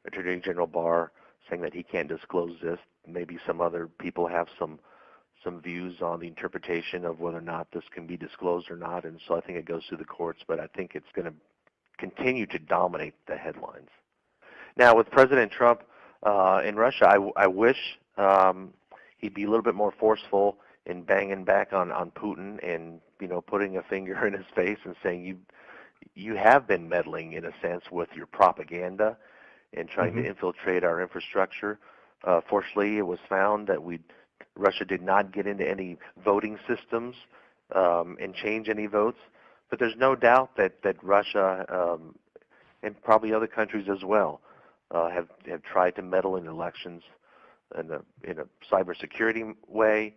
Attorney General Barr saying that he can't disclose this. Maybe some other people have some views on the interpretation of whether or not this can be disclosed or not, and so I think it goes through the courts, but I think it's going to continue to dominate the headlines. Now, with President Trump in Russia, I wish he'd be a little bit more forceful in banging back on Putin and, putting a finger in his face and saying you have been meddling, in a sense, with your propaganda and trying to infiltrate our infrastructure. Fortunately, it was found that Russia did not get into any voting systems and change any votes. But there's no doubt that Russia and probably other countries as well have tried to meddle in elections in a cybersecurity way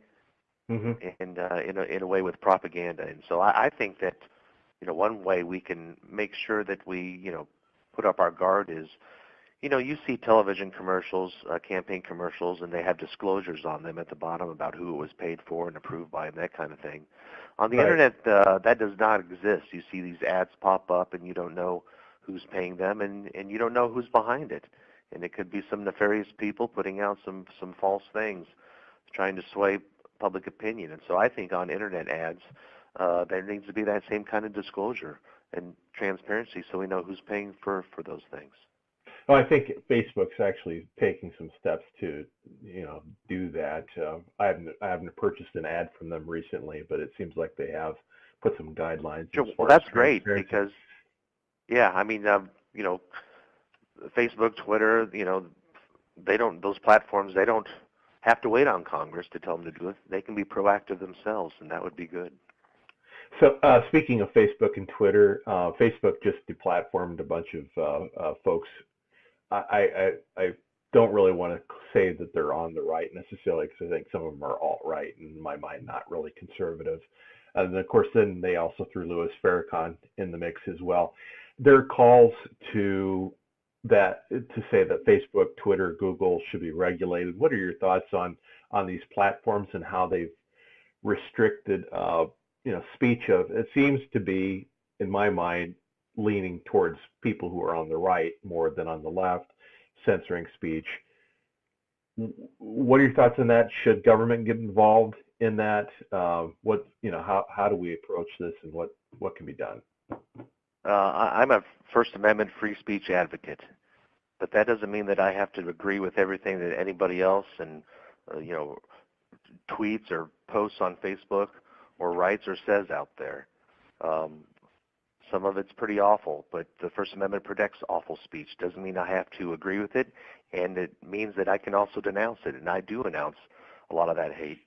and in a way with propaganda. And so I think that one way we can make sure that we put up our guard is you see television commercials, campaign commercials, and they have disclosures on them at the bottom about who it was paid for and approved by and that kind of thing. On the internet, that does not exist. You see these ads pop up, and you don't know who's paying them, and you don't know who's behind it. And it could be some nefarious people putting out some false things, trying to sway public opinion. And so I think on internet ads, there needs to be that same kind of disclosure and transparency so we know who's paying for those things. Well, I think Facebook's actually taking some steps to, do that. I haven't purchased an ad from them recently, but it seems like they have put some guidelines. Sure. Well, that's great because, Facebook, Twitter, those platforms, they don't have to wait on Congress to tell them to do it. They can be proactive themselves, and that would be good. So speaking of Facebook and Twitter, Facebook just deplatformed a bunch of folks. I don't really want to say that they're on the right necessarily, because I think some of them are alt-right, in my mind, not really conservative. And of course, then they also threw Louis Farrakhan in the mix as well. There are calls to say that Facebook, Twitter, Google should be regulated. What are your thoughts on these platforms and how they've restricted, speech of? It seems to be, in my mind, leaning towards people who are on the right more than on the left, censoring speech. What are your thoughts on that? Should government get involved in that? How do we approach this, and what can be done? I'm a First Amendment free speech advocate, but that doesn't mean that I have to agree with everything that anybody else and tweets or posts on Facebook or writes or says out there. Some of it's pretty awful, but the First Amendment protects awful speech. Doesn't mean I have to agree with it, and it means that I can also denounce it, and I do announce a lot of that hate.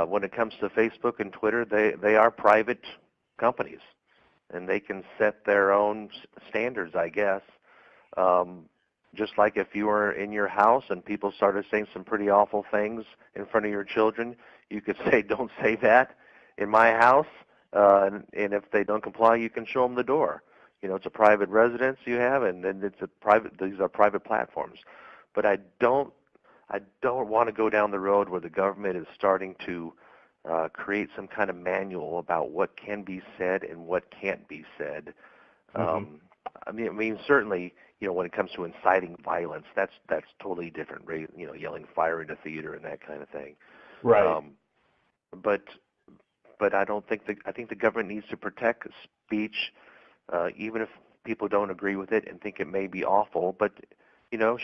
When it comes to Facebook and Twitter, they are private companies, and they can set their own standards, I guess. Just like if you were in your house and people started saying some pretty awful things in front of your children, you could say, don't say that in my house. And if they don't comply, you can show them the door. It's a private residence you have, and then these are private platforms. But I don't want to go down the road where the government is starting to create some kind of manual about what can be said and what can't be said. Certainly, when it comes to inciting violence, that's totally different. Yelling fire in a theater and that kind of thing. Right. But I think the government needs to protect speech, even if people don't agree with it and think it may be awful. But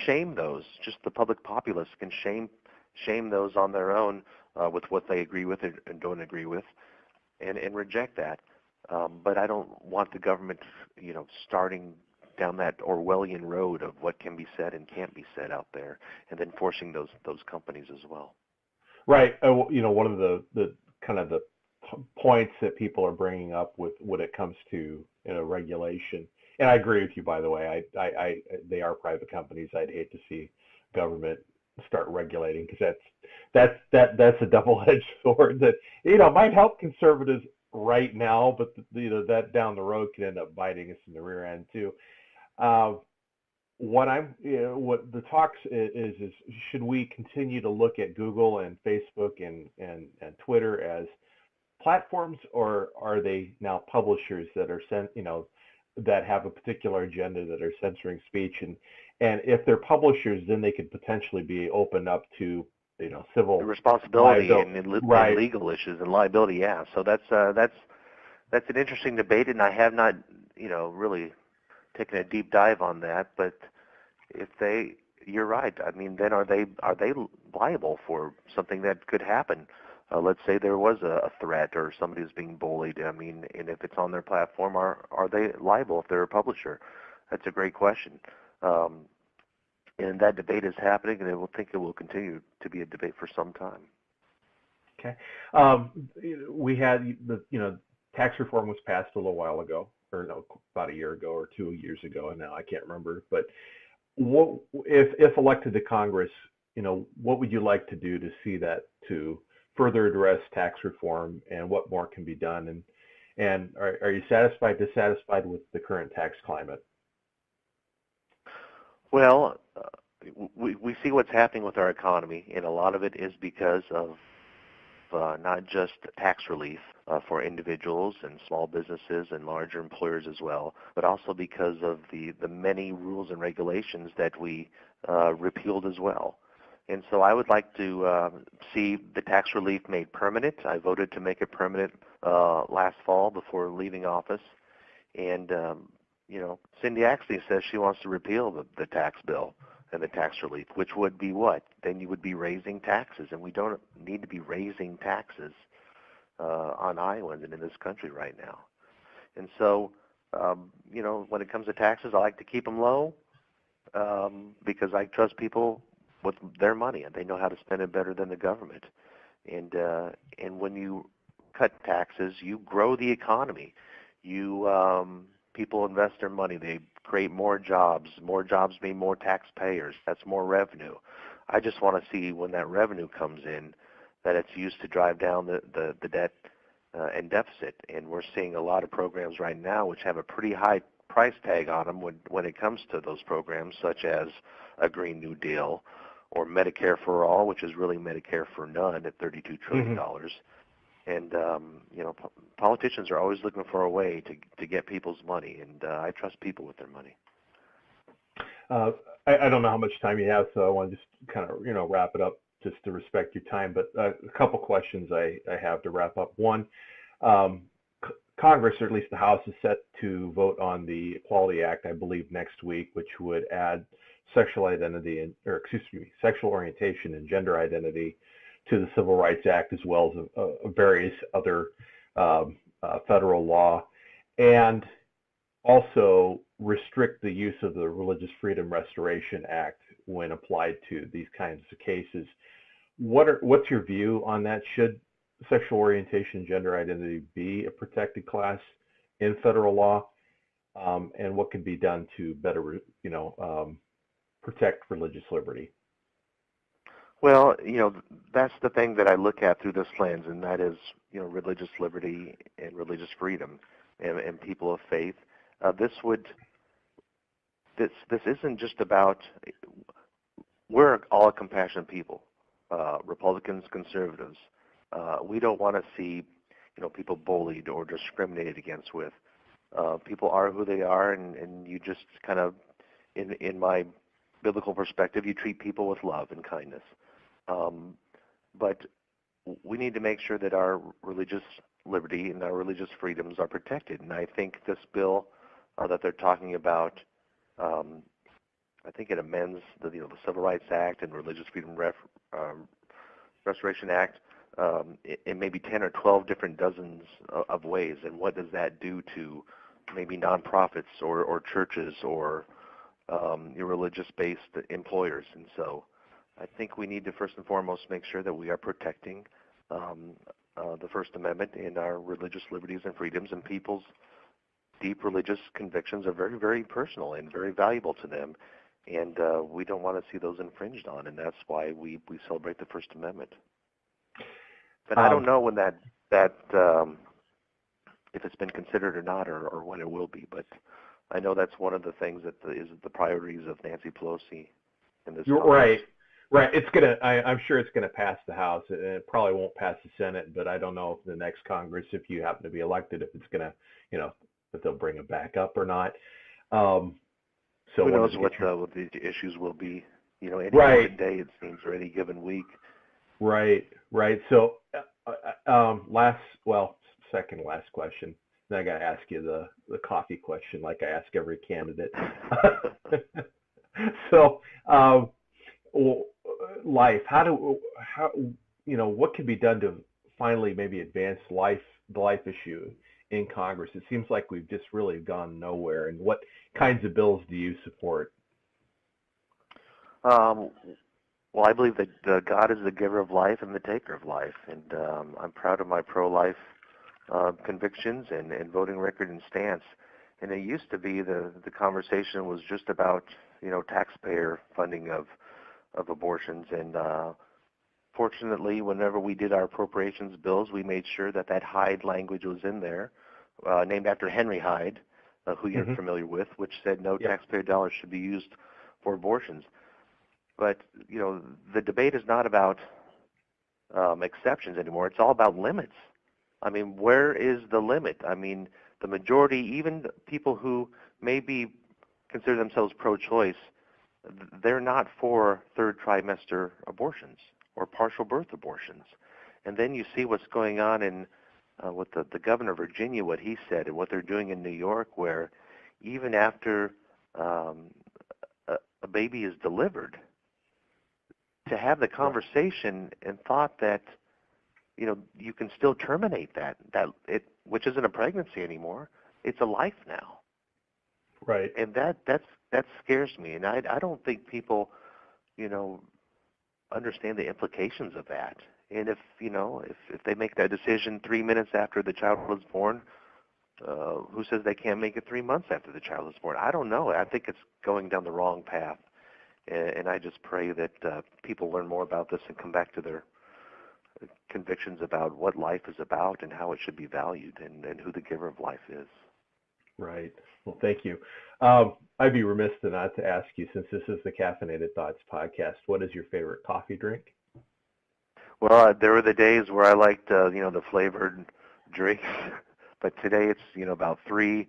shame those. Just the public populace can shame those on their own with what they agree with and don't agree with, and reject that. But I don't want the government, starting down that Orwellian road of what can be said and can't be said out there, and then forcing those companies as well. Right. One of the kind of the points that people are bringing up with when it comes to regulation, and I agree with you, by the way. I they are private companies. I'd hate to see government start regulating, because that's a double-edged sword that might help conservatives right now, but that down the road could end up biting us in the rear end too. what the talks is should we continue to look at Google and Facebook and Twitter as platforms, or are they now publishers that are that have a particular agenda that are censoring speech, and if they're publishers, then they could potentially be opened up to civil responsibility and right. legal issues and liability. Yeah, so that's an interesting debate, and I have not really taken a deep dive on that. But you're right. I mean, then are they liable for something that could happen? Let's say there was a threat or somebody was being bullied. I mean, and if it's on their platform, are they liable if they're a publisher? That's a great question. And that debate is happening, and I think it will continue to be a debate for some time. Okay. We had tax reform was passed a little while ago, or no, about a year ago or 2 years ago, and now I can't remember. But what if elected to Congress, what would you like to do to see that to further address tax reform, and what more can be done? And are you dissatisfied with the current tax climate? Well, we see what's happening with our economy, and a lot of it is because of not just tax relief for individuals and small businesses and larger employers as well, but also because of the many rules and regulations that we repealed as well. And so I would like to see the tax relief made permanent. I voted to make it permanent last fall before leaving office. And, Cindy actually says she wants to repeal the tax bill and the tax relief, which would be what? Then you would be raising taxes, and we don't need to be raising taxes on islands and in this country right now. And so, when it comes to taxes, I like to keep them low because I trust people with their money, and they know how to spend it better than the government. And when you cut taxes, you grow the economy. People invest their money. They create more jobs. More jobs mean more taxpayers. That's more revenue. I just want to see when that revenue comes in that it's used to drive down the debt and deficit. And we're seeing a lot of programs right now which have a pretty high price tag on them when it comes to those programs, such as a Green New Deal or Medicare for All, which is really Medicare for none at $32 trillion. Mm-hmm. And, politicians are always looking for a way to get people's money, and I trust people with their money. I don't know how much time you have, so I want to just kind of, wrap it up just to respect your time. But a couple questions I have to wrap up. One, Congress, or at least the House, is set to vote on the Equality Act, I believe, next week, which would add sexual orientation and gender identity to the Civil Rights Act, as well as various other federal law, and also restrict the use of the Religious Freedom Restoration Act when applied to these kinds of cases. What's your view on that? Should sexual orientation and gender identity be a protected class in federal law? And what can be done to better, protect religious liberty? Well, that's the thing that I look at through this lens, and that is, religious liberty and religious freedom and people of faith. This isn't just about, we're all a compassionate people, Republicans, conservatives. We don't want to see, people bullied or discriminated against with. People are who they are, and you just kind of, in my biblical perspective, you treat people with love and kindness. But we need to make sure that our religious liberty and our religious freedoms are protected. And I think this bill that they're talking about, I think it amends the Civil Rights Act and Religious Freedom Restoration Act in maybe 10 or 12 different dozens of ways. And what does that do to maybe nonprofits or churches or your religious-based employers? And so I think we need to first and foremost make sure that we are protecting the First Amendment and our religious liberties and freedoms, and people's deep religious convictions are very, very personal and very valuable to them, and we don't want to see those infringed on, and that's why we celebrate the First Amendment. But I don't know when that if it's been considered or not, or when it will be, but I know that's one of the things that is the priorities of Nancy Pelosi in this. You're Congress. right. I'm sure it's gonna pass the House. It probably won't pass the Senate, but I don't know if the next Congress, if you happen to be elected, if it's gonna, if they'll bring it back up or not. So who knows what the issues will be? Any right. given day, it seems, or any given week. Right. So, second last question. Then I got to ask you the coffee question, like I ask every candidate. So, life. What can be done to finally maybe advance the life issue in Congress? It seems like we've just really gone nowhere. And what kinds of bills do you support? Well, I believe that God is the giver of life and the taker of life, and I'm proud of my pro-life convictions and voting record and stance. And it used to be the conversation was just about taxpayer funding of abortions, and fortunately, whenever we did our appropriations bills, we made sure that Hyde language was in there, named after Henry Hyde, who you're familiar with, which said no taxpayer dollars should be used for abortions. But, the debate is not about exceptions anymore. It's all about limits. I mean, where is the limit? I mean, the majority, even people who maybe consider themselves pro-choice, they're not for third trimester abortions or partial birth abortions. And then you see what's going on in with the governor of Virginia, what he said, and what they're doing in New York, where even after a baby is delivered, to have the conversation and thought that, you can still terminate that which isn't a pregnancy anymore. It's a life now. Right. And that scares me. And I don't think people, understand the implications of that. And if they make that decision 3 minutes after the child was born, who says they can't make it 3 months after the child is born? I don't know. I think it's going down the wrong path. And I just pray that people learn more about this and come back to their convictions about what life is about and how it should be valued and who the giver of life is. Right. Well, thank you. I'd be remiss not to ask you, since this is the Caffeinated Thoughts podcast, what is your favorite coffee drink? Well, there were the days where I liked, the flavored drinks, but today it's, about three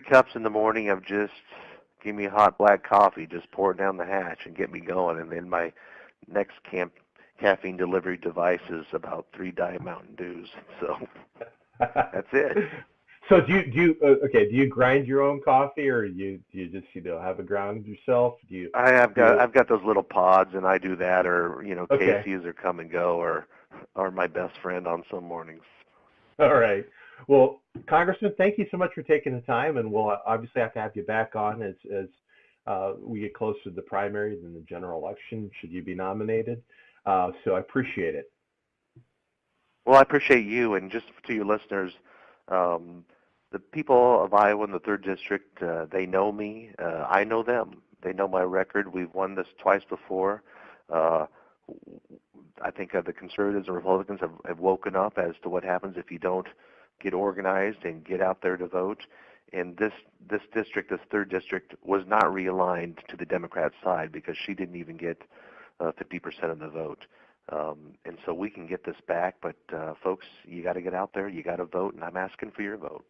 cups in the of just give me hot black coffee, just pour it down the hatch and get me going. And then my next caffeine delivery device is about 3 Diet Mountain Dews. So that's it. So do you grind your own coffee, or do you just have it ground yourself? I've got those little pods, and I do that, or Casey's or Come and Go, or my best friend on some mornings. All right. Well, Congressman, thank you so much for taking the time, and we'll obviously have to have you back on as we get closer to the primaries and the general election, should you be nominated. So I appreciate it. Well, I appreciate you, and just to your listeners, the people of Iowa in the 3rd District, they know me. I know them. They know my record. We've won this twice before. I think the conservatives and Republicans have woken up as to what happens if you don't get organized and get out there to vote. And this district, this 3rd District, was not realigned to the Democrat side because she didn't even get 50% of the vote. And so we can get this back, but folks, you got to get out there, you got to vote, and I'm asking for your vote.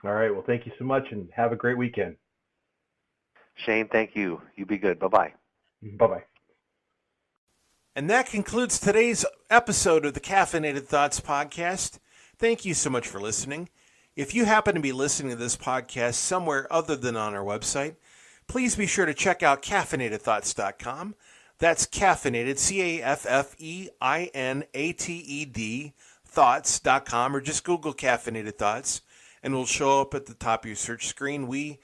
All right. Well, thank you so much, and have a great weekend. Shane, thank you. You be good. Bye-bye. Bye-bye. And that concludes today's episode of the Caffeinated Thoughts Podcast. Thank you so much for listening. If you happen to be listening to this podcast somewhere other than on our website, please be sure to check out caffeinatedthoughts.com. That's caffeinated, CAFFEINATED, thoughts.com, or just Google Caffeinated Thoughts, and it'll show up at the top of your search screen. We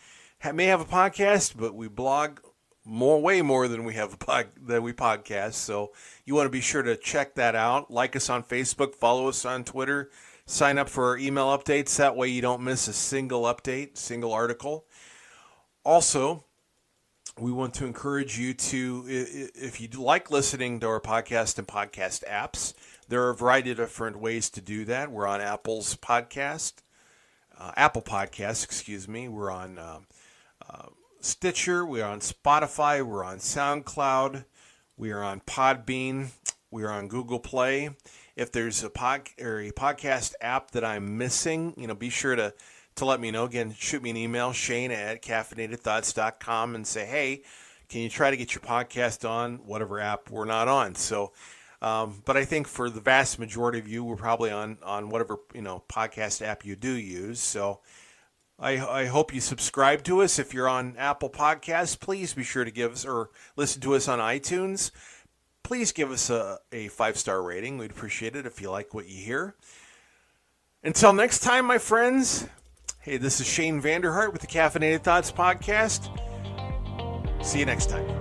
may have a podcast, but we blog way more than we podcast. So you want to be sure to check that out. Like us on Facebook, follow us on Twitter, sign up for our email updates. That way you don't miss a single update, single article. Also, we want to encourage you to, if you like listening to our podcast and podcast apps, there are a variety of different ways to do that. We're on Apple's podcast, Apple Podcasts, excuse me. We're on Stitcher. We're on Spotify. We're on SoundCloud. We are on Podbean. We are on Google Play. If there's a podcast app that I'm missing, be sure to let me know. Again, shoot me an email, shane@caffeinatedthoughts.com, and say, hey, can you try to get your podcast on whatever app we're not on? So, but I think for the vast majority of you, we're probably on whatever podcast app you do use. So I hope you subscribe to us. If you're on Apple Podcasts, please be sure to give us, or listen to us on iTunes. Please give us a 5-star rating. We'd appreciate it if you like what you hear. Until next time, my friends. Hey, this is Shane Vander Hart with the Caffeinated Thoughts Podcast. See you next time.